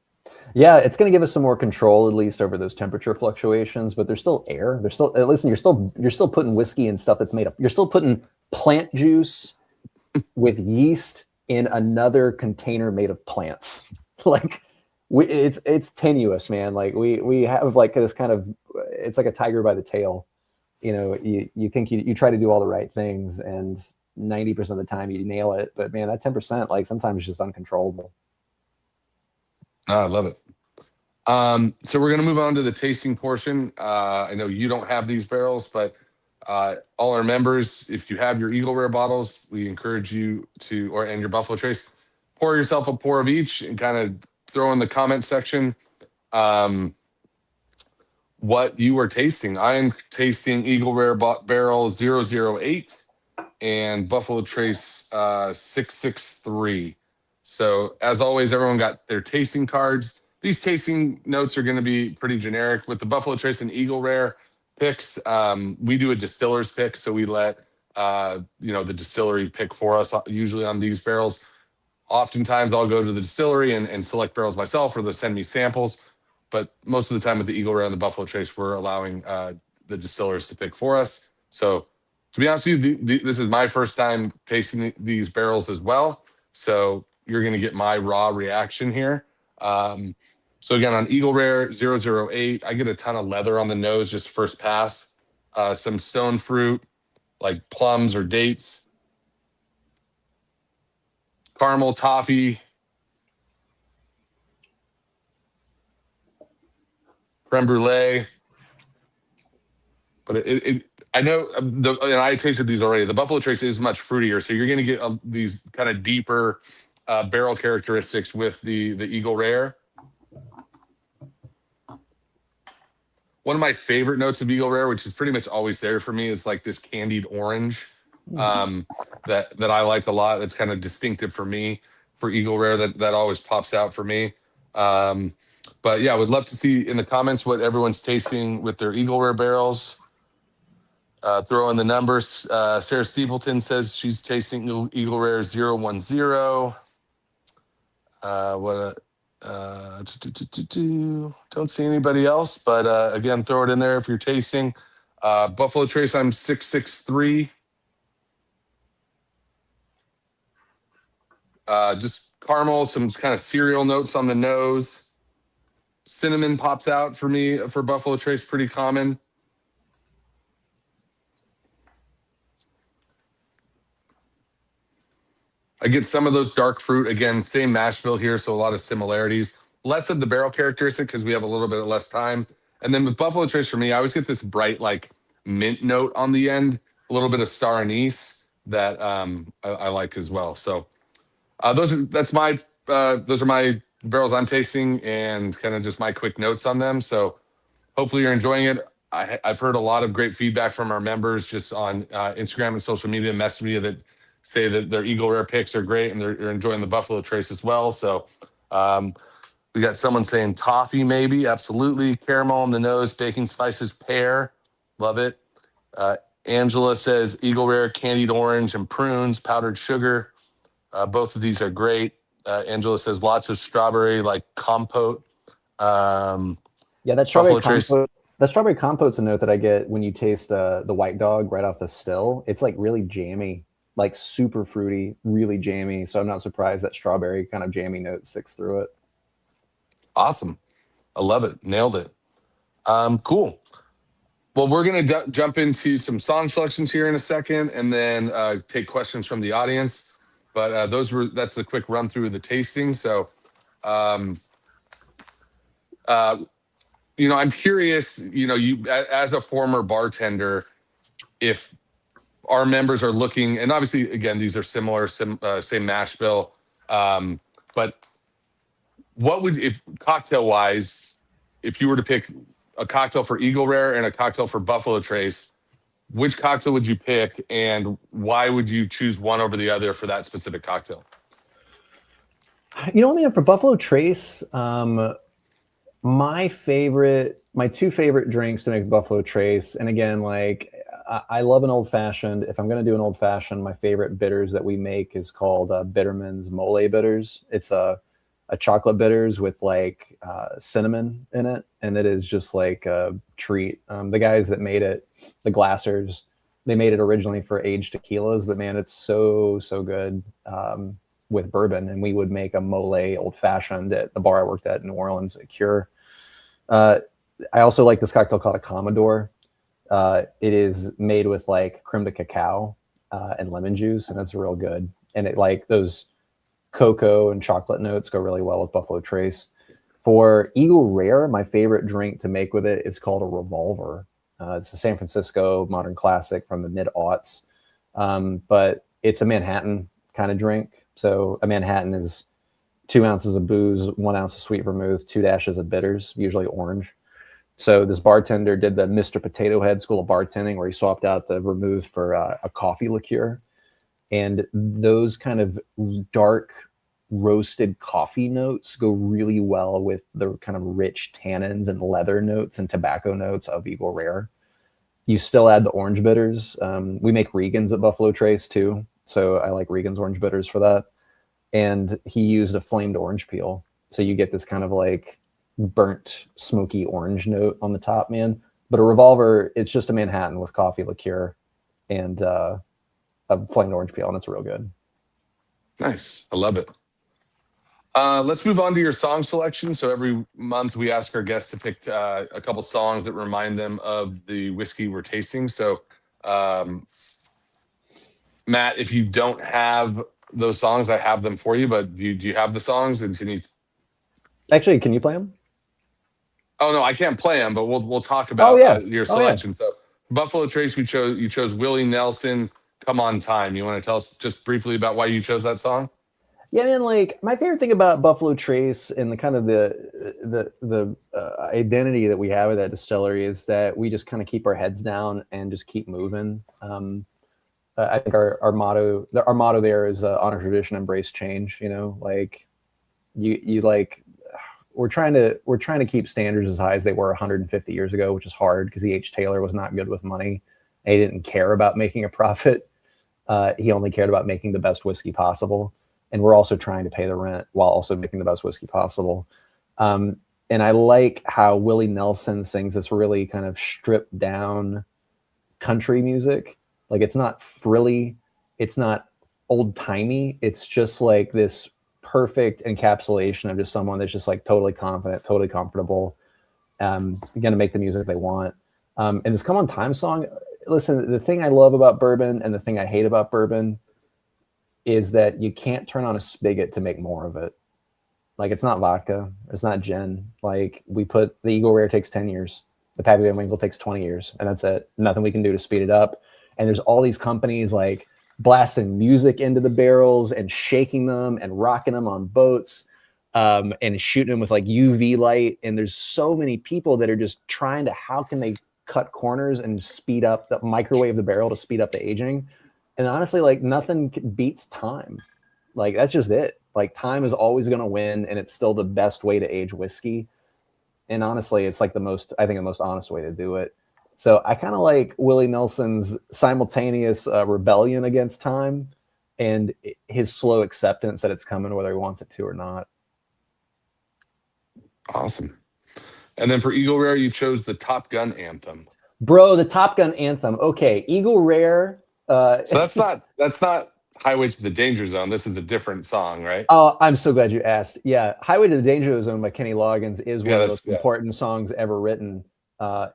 S2: Yeah, it's going to give us some more control, at least over those temperature fluctuations. But there's still air. There's still listen. You're still putting whiskey and stuff that's made up. You're still putting plant juice with yeast in another container made of plants. Like it's tenuous, man. Like we have like this kind of, it's like a tiger by the tail. You think you try to do all the right things, and 90% of the time you nail it. But man, that 10%, like sometimes it's just uncontrollable.
S1: I love it. So we're going to move on to the tasting portion. I know you don't have these barrels, but all our members, if you have your Eagle Rare bottles, we encourage you to, and your Buffalo Trace, pour yourself a pour of each and kind of throw in the comment section um, what you are tasting. I am tasting Eagle Rare Barrel 008 and Buffalo Trace 663. So as always, everyone got their tasting cards. These tasting notes are going to be pretty generic. With the Buffalo Trace and Eagle Rare picks, we do a distiller's pick, so we let the distillery pick for us. Usually on these barrels, oftentimes I'll go to the distillery and select barrels myself, or they'll send me samples. But most of the time with the Eagle Rare and the Buffalo Trace, we're allowing the distillers to pick for us. So to be honest with you, this is my first time tasting these barrels as well. So you're going to get my raw reaction here. So again, on Eagle Rare 008, I get a ton of leather on the nose just first pass. Some stone fruit like plums or dates, caramel, toffee, creme brulee. But I know and I tasted these already. The Buffalo Trace is much fruitier, so you're going to get these kind of deeper barrel characteristics with the Eagle Rare. One of my favorite notes of Eagle Rare, which is pretty much always there for me, is like this candied orange that I like a lot. That's kind of distinctive for me for Eagle Rare. That always pops out for me. But yeah, I would love to see in the comments what everyone's tasting with their Eagle Rare barrels. Throw in the numbers. Sarah Stapleton says she's tasting Eagle Rare 010. Don't see anybody else, but again, throw it in there if you're tasting. Buffalo Trace, I'm 663. Just caramel, some kind of cereal notes on the nose. Cinnamon pops out for me for Buffalo Trace, pretty common. I get some of those dark fruit. Again, same mash bill here, so a lot of similarities. Less of the barrel characteristic because we have a little bit less time. And then with Buffalo Trace for me, I always get this bright like mint note on the end, a little bit of star anise that I like as well. So those are my barrels I'm tasting and kind of just my quick notes on them. So hopefully you're enjoying it. I've heard a lot of great feedback from our members just on Instagram and social media, message media that say that their Eagle Rare picks are great and they're enjoying the Buffalo Trace as well. So We got someone saying toffee, maybe. Absolutely. Caramel on the nose, baking spices, pear. Love it. Uh, Angela says Eagle Rare, candied orange, and prunes, powdered sugar. Both of these are great. Angela says lots of strawberry, like compote. Um,
S2: Yeah, that strawberry
S1: Buffalo Trace.
S2: compote. That strawberry compote's a note that I get when you taste the white dog right off the still. It's like really jammy, like super fruity, really jammy. So I'm not surprised that strawberry kind of jammy note sticks through it.
S1: Awesome. I love it. Nailed it. Cool. Well, we're going to jump into some song selections here in a second and then take questions from the audience. But that's the quick run through of the tasting. So, um, uh, I'm curious, you as a former bartender, if our members are looking, and obviously, again, these are similar, same mash bill, but what would, if cocktail wise, if you were to pick a cocktail for Eagle Rare and a cocktail for Buffalo Trace, which cocktail would you pick, and why would you choose one over the other for that specific cocktail?
S2: You know what, man? For Buffalo Trace, my two favorite drinks to make Buffalo Trace, and again, like I love an old fashioned. If I'm going to do an old fashioned, my favorite bitters that we make is called Bitterman's Mole Bitters. It's a chocolate bitters with like cinnamon in it, and it is just like a treat. The guys that made it, the Glassers, they made it originally for aged tequilas, but man, it's so good with bourbon. And we would make a mole old fashioned at the bar I worked at in New Orleans at Cure. I also like this cocktail called a Commodore. It is made with like creme de cacao and lemon juice, and it's real good. And it like those cocoa and chocolate notes go really well with Buffalo Trace. For Eagle Rare, my favorite drink to make with it is called a Revolver. It's a San Francisco modern classic from the mid-aughts, but it's a Manhattan kind of drink. So a Manhattan is 2 ounces of booze, 1 ounce of sweet vermouth, 2 dashes of bitters, usually orange. So this bartender did the Mr. Potato Head School of Bartending, where he swapped out the vermouth for a coffee liqueur. And those kind of dark roasted coffee notes go really well with the kind of rich tannins and leather notes and tobacco notes of Eagle Rare. You still add the orange bitters. We make Regan's at Buffalo Trace too, so I like Regan's orange bitters for that. And he used a flamed orange peel, so you get this kind of like burnt, smoky orange note on the top, man. But a Revolver, it's just a Manhattan with coffee liqueur and a flamed orange peel, and it's real good.
S1: Nice. I love it. Let's move on to your song selection. So every month we ask our guests to pick a couple songs that remind them of the whiskey we're tasting. So, Matt, if you don't have those songs, I have them for you. But do you have the songs? And can you?
S2: Actually, can you play them?
S1: Oh no, I can't play them. But we'll talk about your selection. So Buffalo Trace, you chose Willie Nelson. Come on, Time. You want to tell us just briefly about why you chose that song?
S2: Yeah, man. Like my favorite thing about Buffalo Trace and the kind of the identity that we have at that distillery is that we just kind of keep our heads down and just keep moving. I think our motto there is honor tradition, embrace change. You know, like you like we're trying to keep standards as high as they were 150 years ago, which is hard because E.H. Taylor was not good with money. And he didn't care about making a profit. He only cared about making the best whiskey possible. And we're also trying to pay the rent while also making the best whiskey possible. And I like how Willie Nelson sings this really kind of stripped down country music. Like it's not frilly, it's not old timey. It's just like this perfect encapsulation of just someone that's just like totally confident, totally comfortable, going to make the music they want. And this Come On Time song, listen, the thing I love about bourbon and the thing I hate about bourbon is that you can't turn on a spigot to make more of it. Like it's not vodka, it's not gin. Like the Eagle Rare takes 10 years. The Pappy Van Winkle takes 20 years, and that's it. Nothing we can do to speed it up. And there's all these companies like blasting music into the barrels and shaking them and rocking them on boats and shooting them with like UV light. And there's so many people that are just trying to, how can they cut corners and speed up the microwave the barrel to speed up the aging? And honestly, like nothing beats time. Like that's just it. Like time is always going to win, and it's still the best way to age whiskey. And honestly, it's like the most honest way to do it. So I kind of like Willie Nelson's simultaneous rebellion against time and his slow acceptance that it's coming whether he wants it to or not.
S1: Awesome. And then for Eagle Rare, you chose the Top Gun anthem.
S2: Bro, the Top Gun anthem. Okay, Eagle Rare.
S1: So that's not Highway to the Danger Zone. This is a different song, right?
S2: Oh, I'm so glad you asked. Yeah, Highway to the Danger Zone by Kenny Loggins is one of the most
S1: Yeah.
S2: important songs ever written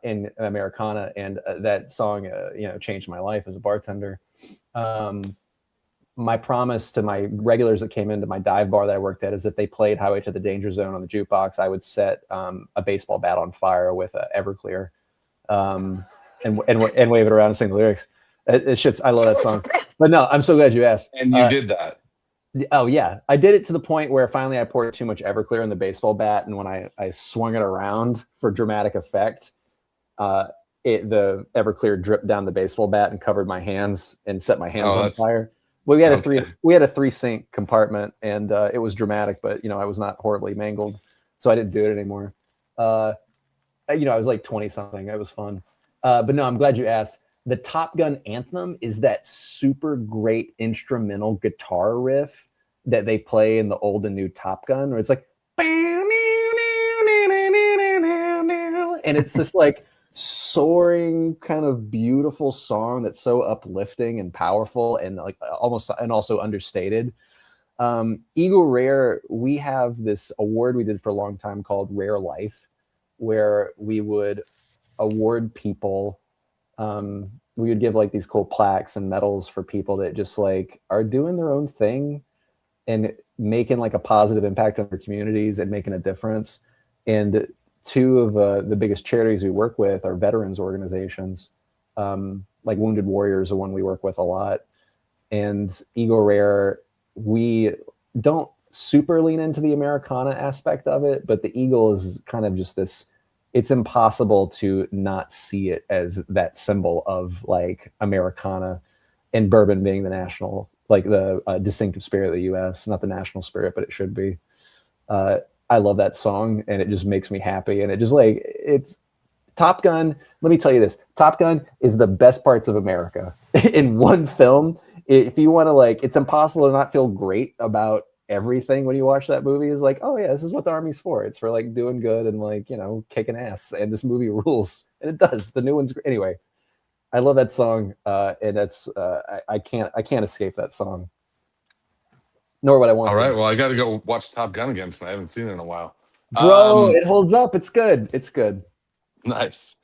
S2: in Americana, and that song, changed my life as a bartender. My promise to my regulars that came into my dive bar that I worked at is if they played Highway to the Danger Zone on the jukebox, I would set a baseball bat on fire with Everclear, and wave it around and sing the lyrics. I love that song. But no, I'm so glad you asked.
S1: And you did that.
S2: Oh yeah, I did it to the point where finally I poured too much Everclear in the baseball bat, and when I swung it around for dramatic effect, the Everclear dripped down the baseball bat and covered my hands and set my hands on fire. Well, we had a 3-sink compartment, and it was dramatic, but I was not horribly mangled, so I didn't do it anymore. I was like 20 something. It was fun, but no, I'm glad you asked. The Top Gun anthem is that super great instrumental guitar riff that they play in the old and new Top Gun, where it's like, and it's this like soaring kind of beautiful song that's so uplifting and powerful and like also understated. Eagle Rare, we have this award we did for a long time called Rare Life, where we would award people. We would give like these cool plaques and medals for people that just like are doing their own thing and making like a positive impact on their communities and making a difference. And two of the biggest charities we work with are veterans organizations, like Wounded Warriors, the one we work with a lot. And Eagle Rare, we don't super lean into the Americana aspect of it, but the Eagle is kind of just this. It's impossible to not see it as that symbol of like Americana, and bourbon being the national, like the distinctive spirit of the U.S., not the national spirit, but it should be. I love that song, and it just makes me happy. And it just like, it's Top Gun. Let me tell you this. Top Gun is the best parts of America in one film. If you want to like, it's impossible to not feel great about everything when you watch that movie. Is like, oh yeah, this is what the Army's for. It's for like doing good and like, kicking ass. And this movie rules. And it does. The new one's anyway. I love that song. And that's I can't escape that song. Nor would I want to.
S1: All right. Well, I got to go watch Top Gun again tonight. I haven't seen it in a while.
S2: Bro, it holds up. It's good. It's good.
S1: Nice.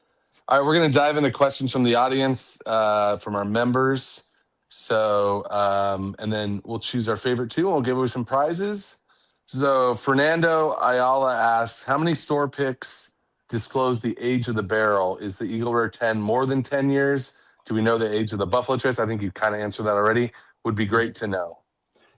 S1: All right. We're going to dive into questions from the audience, from our members. So, and then we'll choose our favorite two, and we'll give away some prizes. So Fernando Ayala asks, how many store picks disclose the age of the barrel? Is the Eagle Rare 10 more than 10 years? Do we know the age of the Buffalo Trace? I think you kind of answered that already. Would be great to know.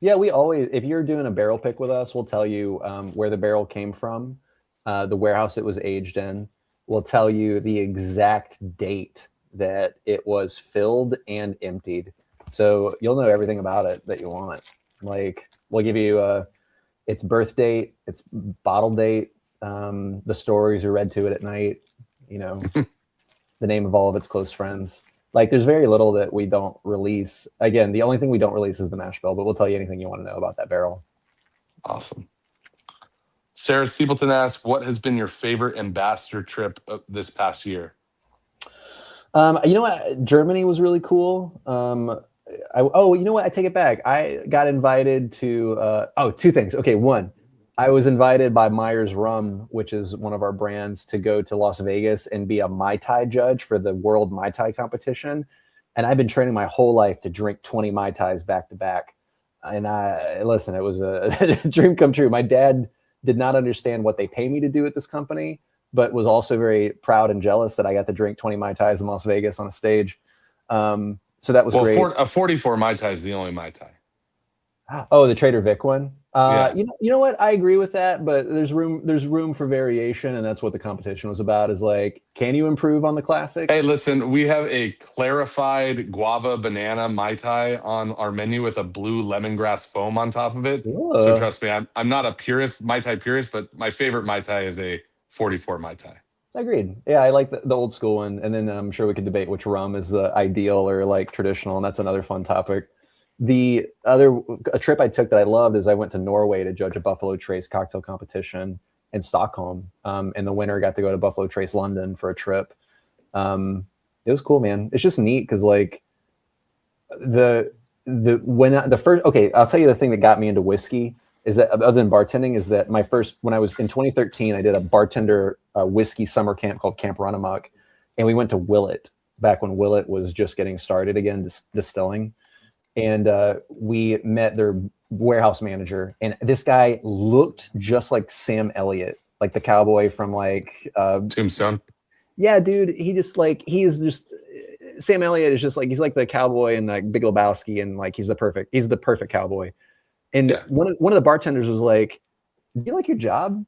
S2: Yeah, we always, if you're doing a barrel pick with us, we'll tell you where the barrel came from, the warehouse it was aged in. We'll tell you the exact date that it was filled and emptied. So you'll know everything about it that you want. Like, we'll give you its birth date, its bottle date, the stories are read to it at night, the name of all of its close friends. Like, there's very little that we don't release. Again, the only thing we don't release is the mash bill, but we'll tell you anything you want to know about that barrel.
S1: Awesome. Sarah Steepleton asks, what has been your favorite ambassador trip this past year?
S2: You know what? Germany was really cool. You know what? I take it back. I got invited to, two things. Okay, one, I was invited by Myers Rum, which is one of our brands, to go to Las Vegas and be a Mai Tai judge for the World Mai Tai competition. And I've been training my whole life to drink 20 Mai Tais back to back. And it was a dream come true. My dad did not understand what they pay me to do at this company, but was also very proud and jealous that I got to drink 20 Mai Tais in Las Vegas on a stage. So that was great.
S1: A 44 Mai Tai is the only Mai Tai.
S2: Oh, the Trader Vic one?
S1: Yeah.
S2: You know what? I agree with that, but there's room for variation, and that's what the competition was about. Is like, can you improve on the classic?
S1: Hey, listen, we have a clarified guava banana Mai Tai on our menu with a blue lemongrass foam on top of it. So
S2: Ugh.
S1: trust me, I'm not a purist, Mai Tai purist, but my favorite Mai Tai is a 44 Mai Tai.
S2: Agreed. Yeah, I like the old school one, and then I'm sure we could debate which rum is the ideal or like traditional, and that's another fun topic. The other a trip I took that I loved is I went to Norway to judge a Buffalo Trace cocktail competition in Stockholm. In the winter, got to go to Buffalo Trace London for a trip. It was cool, man. It's just neat because like the first okay, I'll tell you the thing that got me into whiskey is that other than bartending is that my first when I was in 2013 I did a bartender whiskey summer camp called Camp Run Amok, and we went to Willet back when Willet was just getting started again distilling, and we met their warehouse manager, and this guy looked just like Sam Elliott, like the cowboy from like
S1: Tombstone.
S2: yeah, dude, he is just Sam Elliott is just like he's like the cowboy in like Big Lebowski, and like he's the perfect cowboy. And
S1: Yeah.
S2: one of the bartenders was like, "Do you like your job?"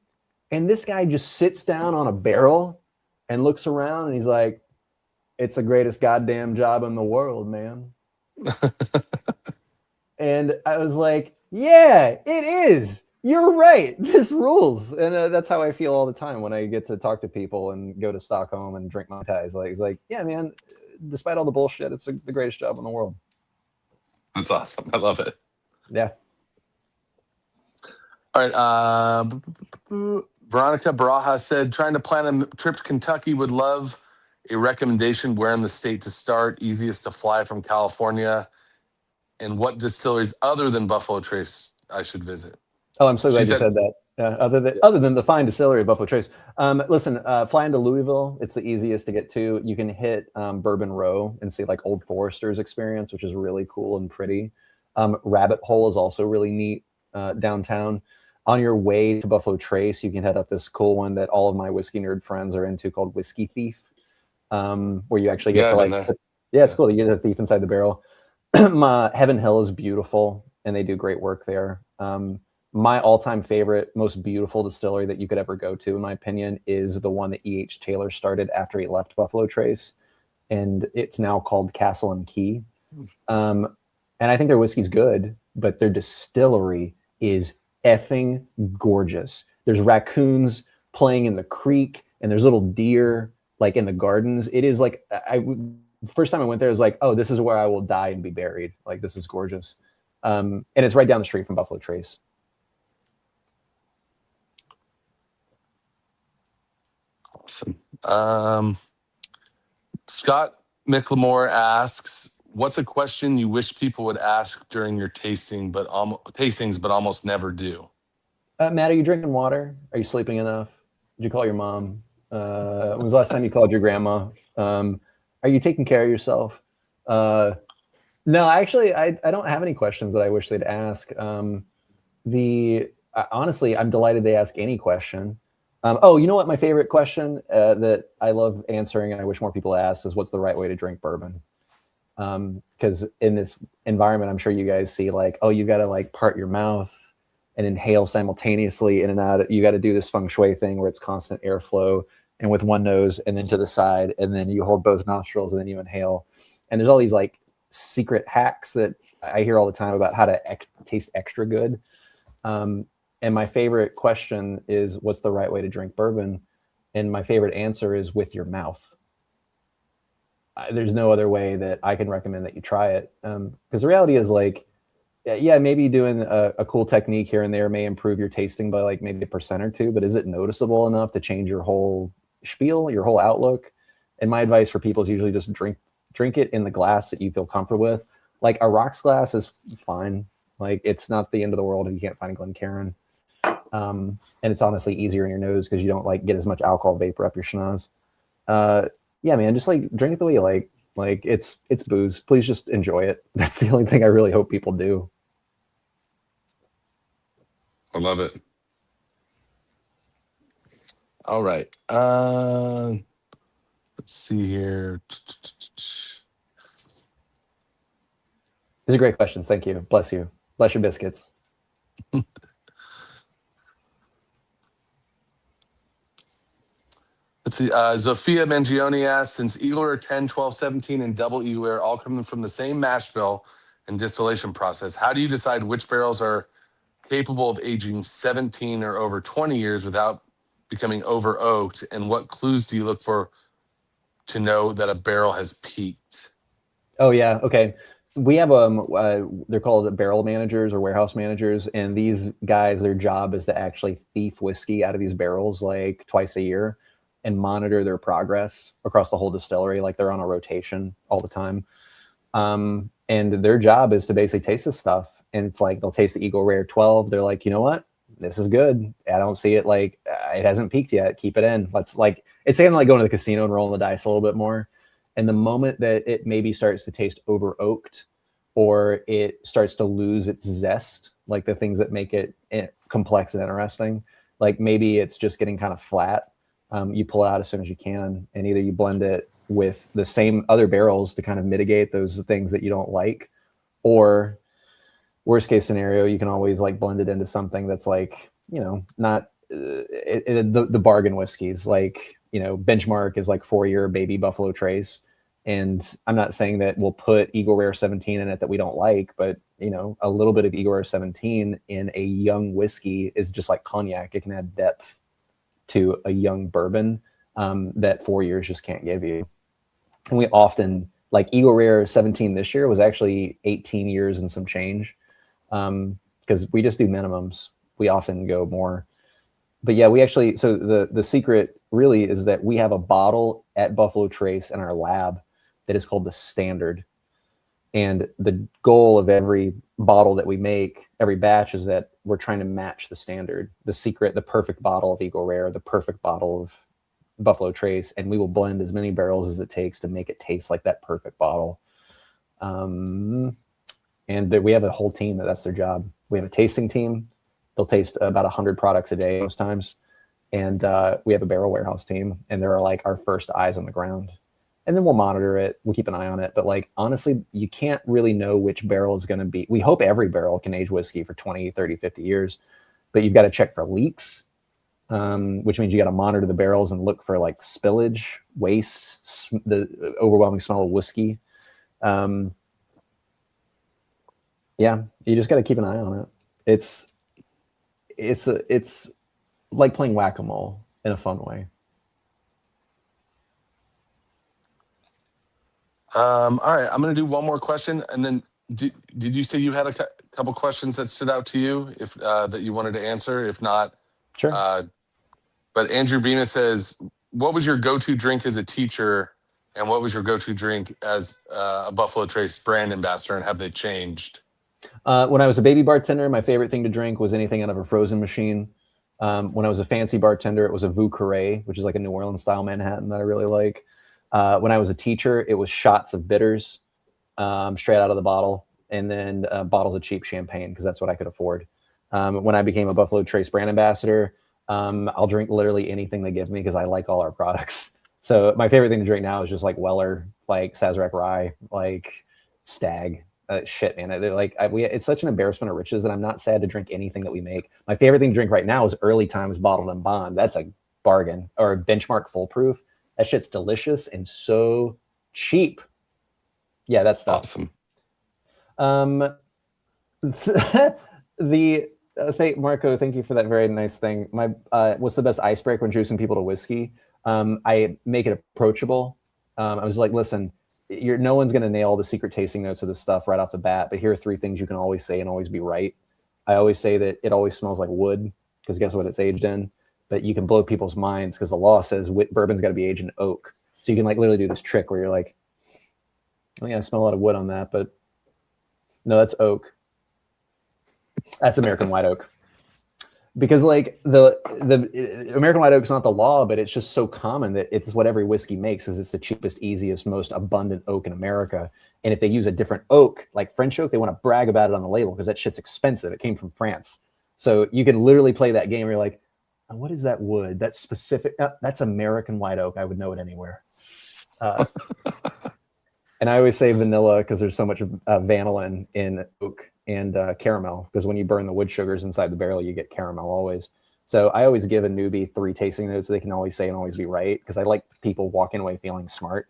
S2: And this guy just sits down on a barrel and looks around, and he's like, "It's the greatest goddamn job in the world, man." And I was like, "Yeah, it is. You're right. This rules." And that's how I feel all the time when I get to talk to people and go to Stockholm and drink my ties. Like, it's like, yeah, man. Despite all the bullshit, it's the greatest job in the world.
S1: That's awesome. I love it.
S2: Yeah.
S1: All right. Veronica Baraja said, trying to plan a trip to Kentucky, would love a recommendation where in the state to start, easiest to fly from California, and what distilleries other than Buffalo Trace I should visit.
S2: Oh, I'm so
S1: She
S2: glad you
S1: said,
S2: said that.
S1: yeah,
S2: Other than the fine distillery of Buffalo Trace, listen, fly into Louisville. It's the easiest to get to. You can hit Bourbon Row and see like Old Forester's experience, which is really cool and pretty. Rabbit Hole is also really neat downtown. On your way to Buffalo Trace, you can head up this cool one that all of my whiskey nerd friends are into called Whiskey Thief, where you actually get
S1: yeah,
S2: to
S1: I've been
S2: like,
S1: there.
S2: yeah, it's
S1: Yeah.
S2: cool. You get a thief inside the barrel. Heaven Hill is beautiful, and they do great work there. My all-time favorite, most beautiful distillery that you could ever go to, in my opinion, is the one that E.H. Taylor started after he left Buffalo Trace, and it's now called Castle and Key. And I think their whiskey's good, but their distillery is effing gorgeous. There's raccoons playing in the creek, and there's little deer like in the gardens. It is like first time I went there, I was like, oh, this is where I will die and be buried. Like, this is gorgeous. And it's right down the street from Buffalo Trace.
S1: Awesome. Scott McLemore asks, what's a question you wish people would ask during your tastings, but almost never do?
S2: Matt, are you drinking water? Are you sleeping enough? Did you call your mom? When was the last time you called your grandma? Are you taking care of yourself? No, actually, I don't have any questions that I wish they'd ask. Honestly, I'm delighted they ask any question. Oh, you know what? My favorite question that I love answering, and I wish more people ask, is what's the right way to drink bourbon? Because in this environment, I'm sure you guys see like, oh, you got to like part your mouth and inhale simultaneously in and out. You got to do this feng shui thing where it's constant airflow and with one nose and then to the side, and then you hold both nostrils and then you inhale. And there's all these like secret hacks that I hear all the time about how to taste extra good. And my favorite question is, what's the right way to drink bourbon? And my favorite answer is with your mouth. There's no other way that I can recommend that you try it. Because the reality is like, yeah, maybe doing a cool technique here and there may improve your tasting by like maybe 1% or 2, but is it noticeable enough to change your whole spiel, your whole outlook? And my advice for people is usually just drink it in the glass that you feel comfortable with. Like a rocks glass is fine. Like it's not the end of the world if you can't find a Glencairn. And it's honestly easier in your nose because you don't like get as much alcohol vapor up your schnoz. Yeah, man, just like drink it the way you like. Like it's booze. Please just enjoy it. That's the only thing I really hope people do.
S1: I love it. All right. Let's see here.
S2: These are great questions. Thank you. Bless you. Bless your biscuits.
S1: Let's see. Zofia Mangione asks, since Eagle Rare 10, 12, 17, and double Eagle Rare all come from the same mash bill and distillation process, how do you decide which barrels are capable of aging 17 or over 20 years without becoming over oaked? And what clues do you look for to know that a barrel has peaked?
S2: Oh yeah, okay. We have they're called barrel managers or warehouse managers, and these guys, their job is to actually thief whiskey out of these barrels like twice a year and monitor their progress across the whole distillery. Like they're on a rotation all the time. And their job is to basically taste this stuff. And it's like they'll taste the Eagle Rare 12. They're like, you know what? This is good. I don't see it like it hasn't peaked yet. Keep it in. Let's like it's kind of like going to the casino and rolling the dice a little bit more. And the moment that it maybe starts to taste over oaked or it starts to lose its zest, like the things that make it complex and interesting, like maybe it's just getting kind of flat. You pull it out as soon as you can, and either you blend it with the same other barrels to kind of mitigate those things that you don't like, or worst case scenario, you can always like blend it into something that's like, not the bargain whiskeys. Like, Benchmark is like 4-year baby Buffalo Trace. And I'm not saying that we'll put Eagle Rare 17 in it that we don't like, but a little bit of Eagle Rare 17 in a young whiskey is just like cognac. It can add depth to a young bourbon that 4 years just can't give you. And we often, like Eagle Rare 17 this year was actually 18 years and some change, because we just do minimums. We often go more. But yeah, we actually, so the secret really is that we have a bottle at Buffalo Trace in our lab that is called the Standard. And the goal of every bottle that we make, every batch, is that we're trying to match the standard, the secret, the perfect bottle of Eagle Rare, the perfect bottle of Buffalo Trace. And we will blend as many barrels as it takes to make it taste like that perfect bottle. And we have a whole team that's their job. We have a tasting team. They'll taste about 100 products a day most times. And we have a barrel warehouse team, and they're like our first eyes on the ground. And then we'll monitor it. We'll keep an eye on it. But like, honestly, you can't really know which barrel is going to be. We hope every barrel can age whiskey for 20, 30, 50 years. But you've got to check for leaks, which means you got to monitor the barrels and look for like spillage, waste, the overwhelming smell of whiskey. Yeah, you just got to keep an eye on it. It's like playing whack-a-mole in a fun way.
S1: All right, I'm going to do one more question, and then did you say you had a couple questions that stood out to you, if that you wanted to answer? If not,
S2: Sure.
S1: But Andrew Bina says, "What was your go-to drink as a teacher, and what was your go-to drink as a Buffalo Trace brand ambassador, and have they changed?"
S2: When I was a baby bartender, my favorite thing to drink was anything out of a frozen machine. When I was a fancy bartender, it was a Vieux Carré, which is like a New Orleans style Manhattan that I really like. When I was a teacher, it was shots of bitters straight out of the bottle, and then bottles of cheap champagne, because that's what I could afford. When I became a Buffalo Trace brand ambassador, I'll drink literally anything they give me because I like all our products. So my favorite thing to drink now is just like Weller, like Sazerac Rye, like Stag. Shit, man. It's such an embarrassment of riches that I'm not sad to drink anything that we make. My favorite thing to drink right now is Early Times Bottled and Bond. That's a bargain. Or Benchmark Full Proof. That shit's delicious and so cheap. Yeah, that stuff.
S1: Awesome.
S2: Marco, thank you for that very nice thing. What's the best icebreaker when introducing people to whiskey? I make it approachable. I was like, listen, no one's going to nail the secret tasting notes of this stuff right off the bat, but here are 3 things you can always say and always be right. I always say that it always smells like wood, because guess what it's aged in? But you can blow people's minds because the law says bourbon's got to be aged in oak. So you can like literally do this trick where you're like, oh yeah, I smell a lot of wood on that, but no, that's oak. That's American white oak. Because like the American white oak is not the law, but it's just so common that it's what every whiskey makes, because it's the cheapest, easiest, most abundant oak in America. And if they use a different oak, like French oak, they want to brag about it on the label because that shit's expensive. It came from France. So you can literally play that game where you're like, oh, what is that wood? That's specific. That's American white oak. I would know it anywhere. And I always say vanilla because there's so much vanillin in oak and caramel, because when you burn the wood sugars inside the barrel, you get caramel always. So I always give a newbie 3 tasting notes so they can always say and always be right, because I like people walking away feeling smart.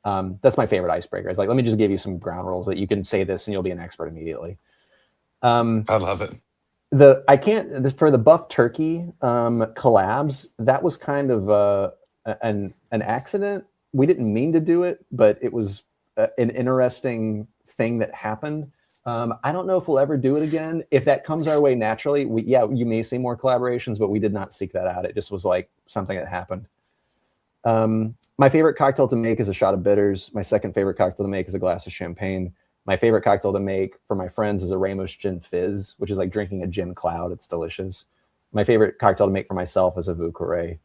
S2: That's my favorite icebreaker. It's like, let me just give you some ground rules that you can say this and you'll be an expert immediately.
S1: I love it.
S2: For the buff turkey collabs, that was kind of an accident. We didn't mean to do it, but it was an interesting thing that happened. I don't know if we'll ever do it again. If that comes our way naturally, you may see more collaborations, but we did not seek that out. It just was like something that happened. My favorite cocktail to make is a shot of bitters. My second favorite cocktail to make is a glass of champagne. My favorite cocktail to make for my friends is a Ramos Gin Fizz, which is like drinking a gin cloud. It's delicious. My favorite cocktail to make for myself is a Vieux Carré.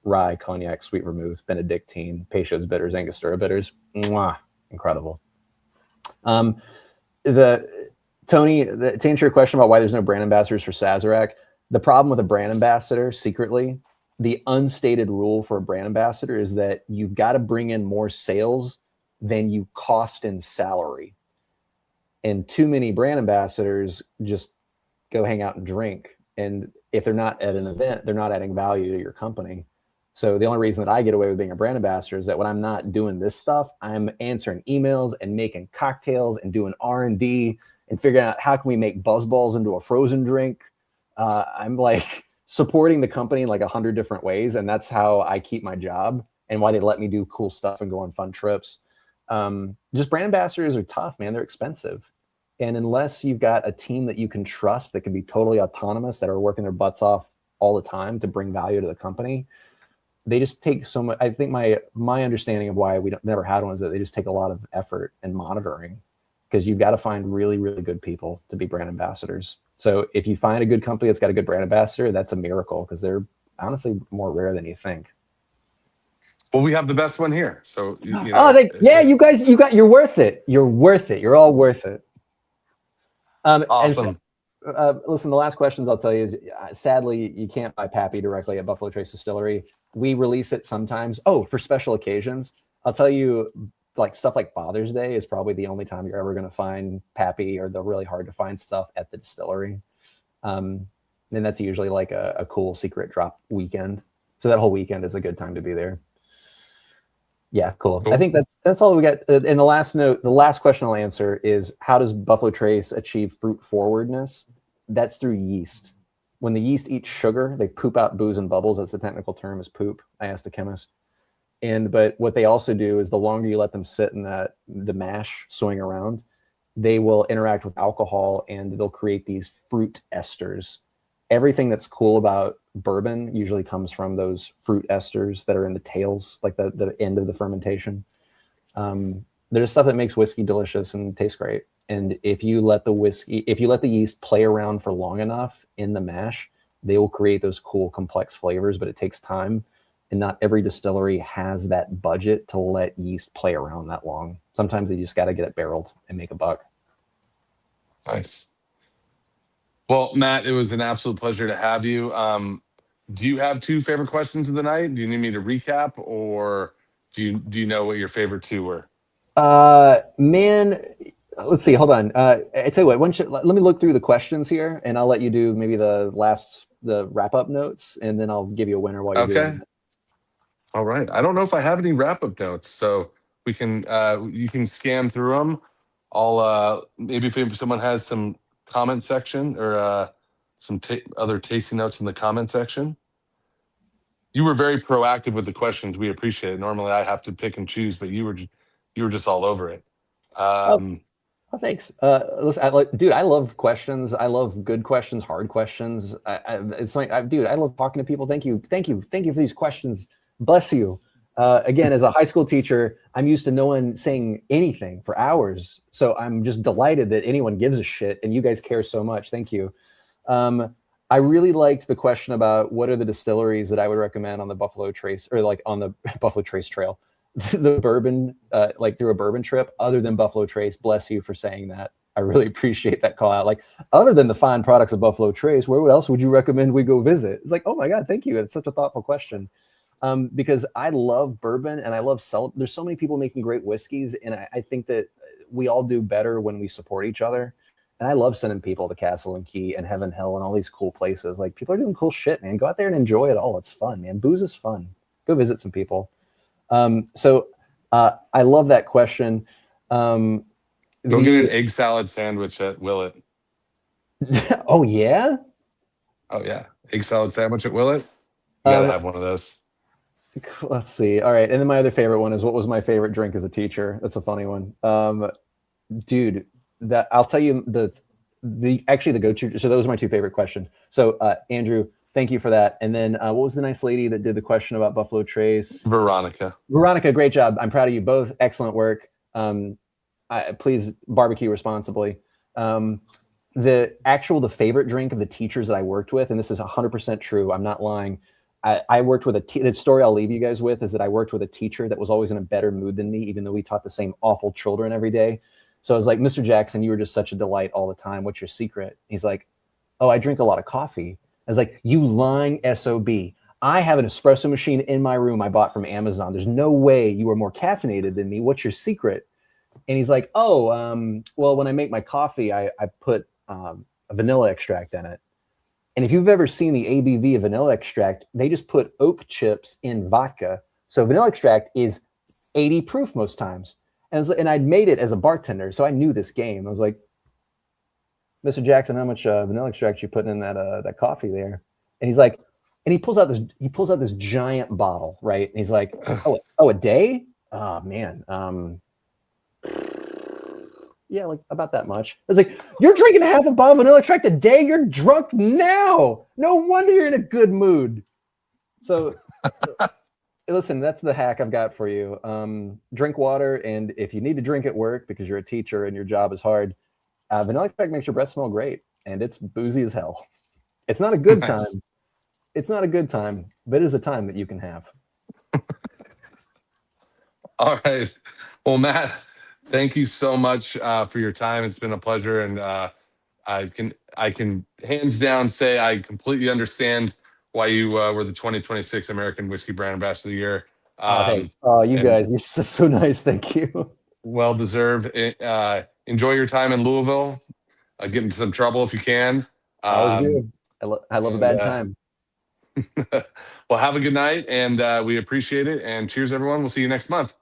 S2: Rye, cognac, sweet vermouth, Benedictine, Peychaud's bitters, Angostura bitters. Mwah, incredible. Tony, to answer your question about why there's no brand ambassadors for Sazerac, the problem with a brand ambassador secretly, the unstated rule for a brand ambassador is that you've got to bring in more sales than you cost in salary. And too many brand ambassadors just go hang out and drink. And if they're not at an event, they're not adding value to your company. So the only reason that I get away with being a brand ambassador is that when I'm not doing this stuff, I'm answering emails and making cocktails and doing R&D and figuring out how can we make buzzballs into a frozen drink. I'm like supporting the company in like 100 different ways. And that's how I keep my job and why they let me do cool stuff and go on fun trips. Just brand ambassadors are tough, man. They're expensive. And unless you've got a team that you can trust that can be totally autonomous, that are working their butts off all the time to bring value to the company, they just take so much. I think my understanding of why we never had one is that they just take a lot of effort and monitoring, because you've got to find really, really good people to be brand ambassadors. So if you find a good company that's got a good brand ambassador, that's a miracle, because they're honestly more rare than you think.
S1: Well, we have the best one here. So, you know,
S2: you guys, you're worth it. You're worth it. You're all worth it.
S1: Awesome.
S2: Listen, the last questions I'll tell you is, sadly, you can't buy Pappy directly at Buffalo Trace Distillery. We release it sometimes. Oh, for special occasions. I'll tell you, like stuff like Father's Day is probably the only time you're ever going to find Pappy or the really hard to find stuff at the distillery. And that's usually like a cool secret drop weekend. So that whole weekend is a good time to be there. Yeah, cool. I think that's all we got. And the last question I'll answer is, how does Buffalo Trace achieve fruit forwardness? That's through yeast. When the yeast eats sugar, they poop out booze and bubbles. That's the technical term, is poop. I asked a chemist. But what they also do is, the longer you let them sit in the mash swing around, they will interact with alcohol and they'll create these fruit esters. Everything that's cool about bourbon usually comes from those fruit esters that are in the tails, like the end of the fermentation. There's stuff that makes whiskey delicious and tastes great. And if you let the yeast play around for long enough in the mash, they will create those cool, complex flavors, but it takes time. And not every distillery has that budget to let yeast play around that long. Sometimes they just got to get it barreled and make a buck.
S1: Nice. Well, Matt, it was an absolute pleasure to have you. Do you have 2 favorite questions of the night? Do you need me to recap, or do you know what your favorite 2 were?
S2: Man, let's see. Hold on. I tell you what. Let me look through the questions here, and I'll let you do maybe the wrap up notes, and then I'll give you a winner while you're doing it.
S1: All right. I don't know if I have any wrap up notes, so we can you can scan through them. I'll maybe if someone has some comment section or some other tasting notes in the comment section. You were very proactive with the questions. We appreciate it. Normally I have to pick and choose, but you were just all over it.
S2: Oh, thanks. Listen, dude, I love questions. I love good questions, hard questions. It's like, dude, I love talking to people. Thank you for these questions. Bless you. Again, as a high school teacher, I'm used to no one saying anything for hours. So I'm just delighted that anyone gives a shit, and you guys care so much. Thank you. I really liked the question about what are the distilleries that I would recommend on the Buffalo Trace, or like on the Buffalo Trace Trail, the bourbon, like through a bourbon trip, other than Buffalo Trace. Bless you for saying that. I really appreciate that call out. Like, other than the fine products of Buffalo Trace, where else would you recommend we go visit? It's like, oh my God, thank you. It's such a thoughtful question. Because I love bourbon and I love there's so many people making great whiskeys. And I think that we all do better when we support each other. And I love sending people to Castle and Key and Heaven Hill and all these cool places. Like, people are doing cool shit, man. Go out there and enjoy it all. It's fun, man. Booze is fun. Go visit some people. I love that question. Um,
S1: Go get an
S2: the
S1: egg salad sandwich at Willet.
S2: oh yeah.
S1: Oh yeah, egg salad sandwich at Willet. You gotta
S2: Um,
S1: have one of those.
S2: let's see. All right, and then my other favorite one is, what was my favorite drink as a teacher? That's a funny one. Dude, that I'll tell you the actually the go-to. So those are my two favorite questions. So Andrew, thank you for that. And then what was the nice lady that did the question about Buffalo Trace?
S1: Veronica.
S2: Veronica, great job. I'm proud of you both. Excellent work. Please barbecue responsibly. The favorite drink of the teachers that I worked with, and this is 100% true, I'm not lying. I worked with the story I'll leave you guys with is that I worked with a teacher that was always in a better mood than me, even though we taught the same awful children every day. So I was like, Mr. Jackson, you were just such a delight all the time. What's your secret? He's like, oh, I drink a lot of coffee. I was like, you lying SOB. I have an espresso machine in my room I bought from Amazon. There's no way you are more caffeinated than me. What's your secret? And he's like, oh, well, when I make my coffee, I put a vanilla extract in it. And if you've ever seen the ABV of vanilla extract, they just put oak chips in vodka. So vanilla extract is 80 proof most times. And I'd made it as a bartender, so I knew this game. I was like, Mr. Jackson, how much vanilla extract you putting in that coffee there? And he's like, and he pulls out this giant bottle, right? And he's like, oh, a day? Oh man, yeah, like about that much. I was like, you're drinking half a bottle of vanilla extract a day? You're drunk now. No wonder you're in a good mood. So listen, that's the hack I've got for you. Drink water, and if you need to drink at work because you're a teacher and your job is hard, vanilla extract makes your breath smell great, and it's boozy as hell. It's not a good time. It's not a good time, but it is a time that you can have.
S1: All right. Well, Matt, thank you so much for your time. It's been a pleasure, and I can hands down say I completely understand why you were the 2026 American Whiskey Brand Ambassador of the Year.
S2: Hey, you guys, you're so nice. Thank you.
S1: Well deserved. Enjoy your time in Louisville. Get into some trouble if you can.
S2: I always do. I love a bad time.
S1: Well, have a good night, and we appreciate it. And cheers, everyone. We'll see you next month.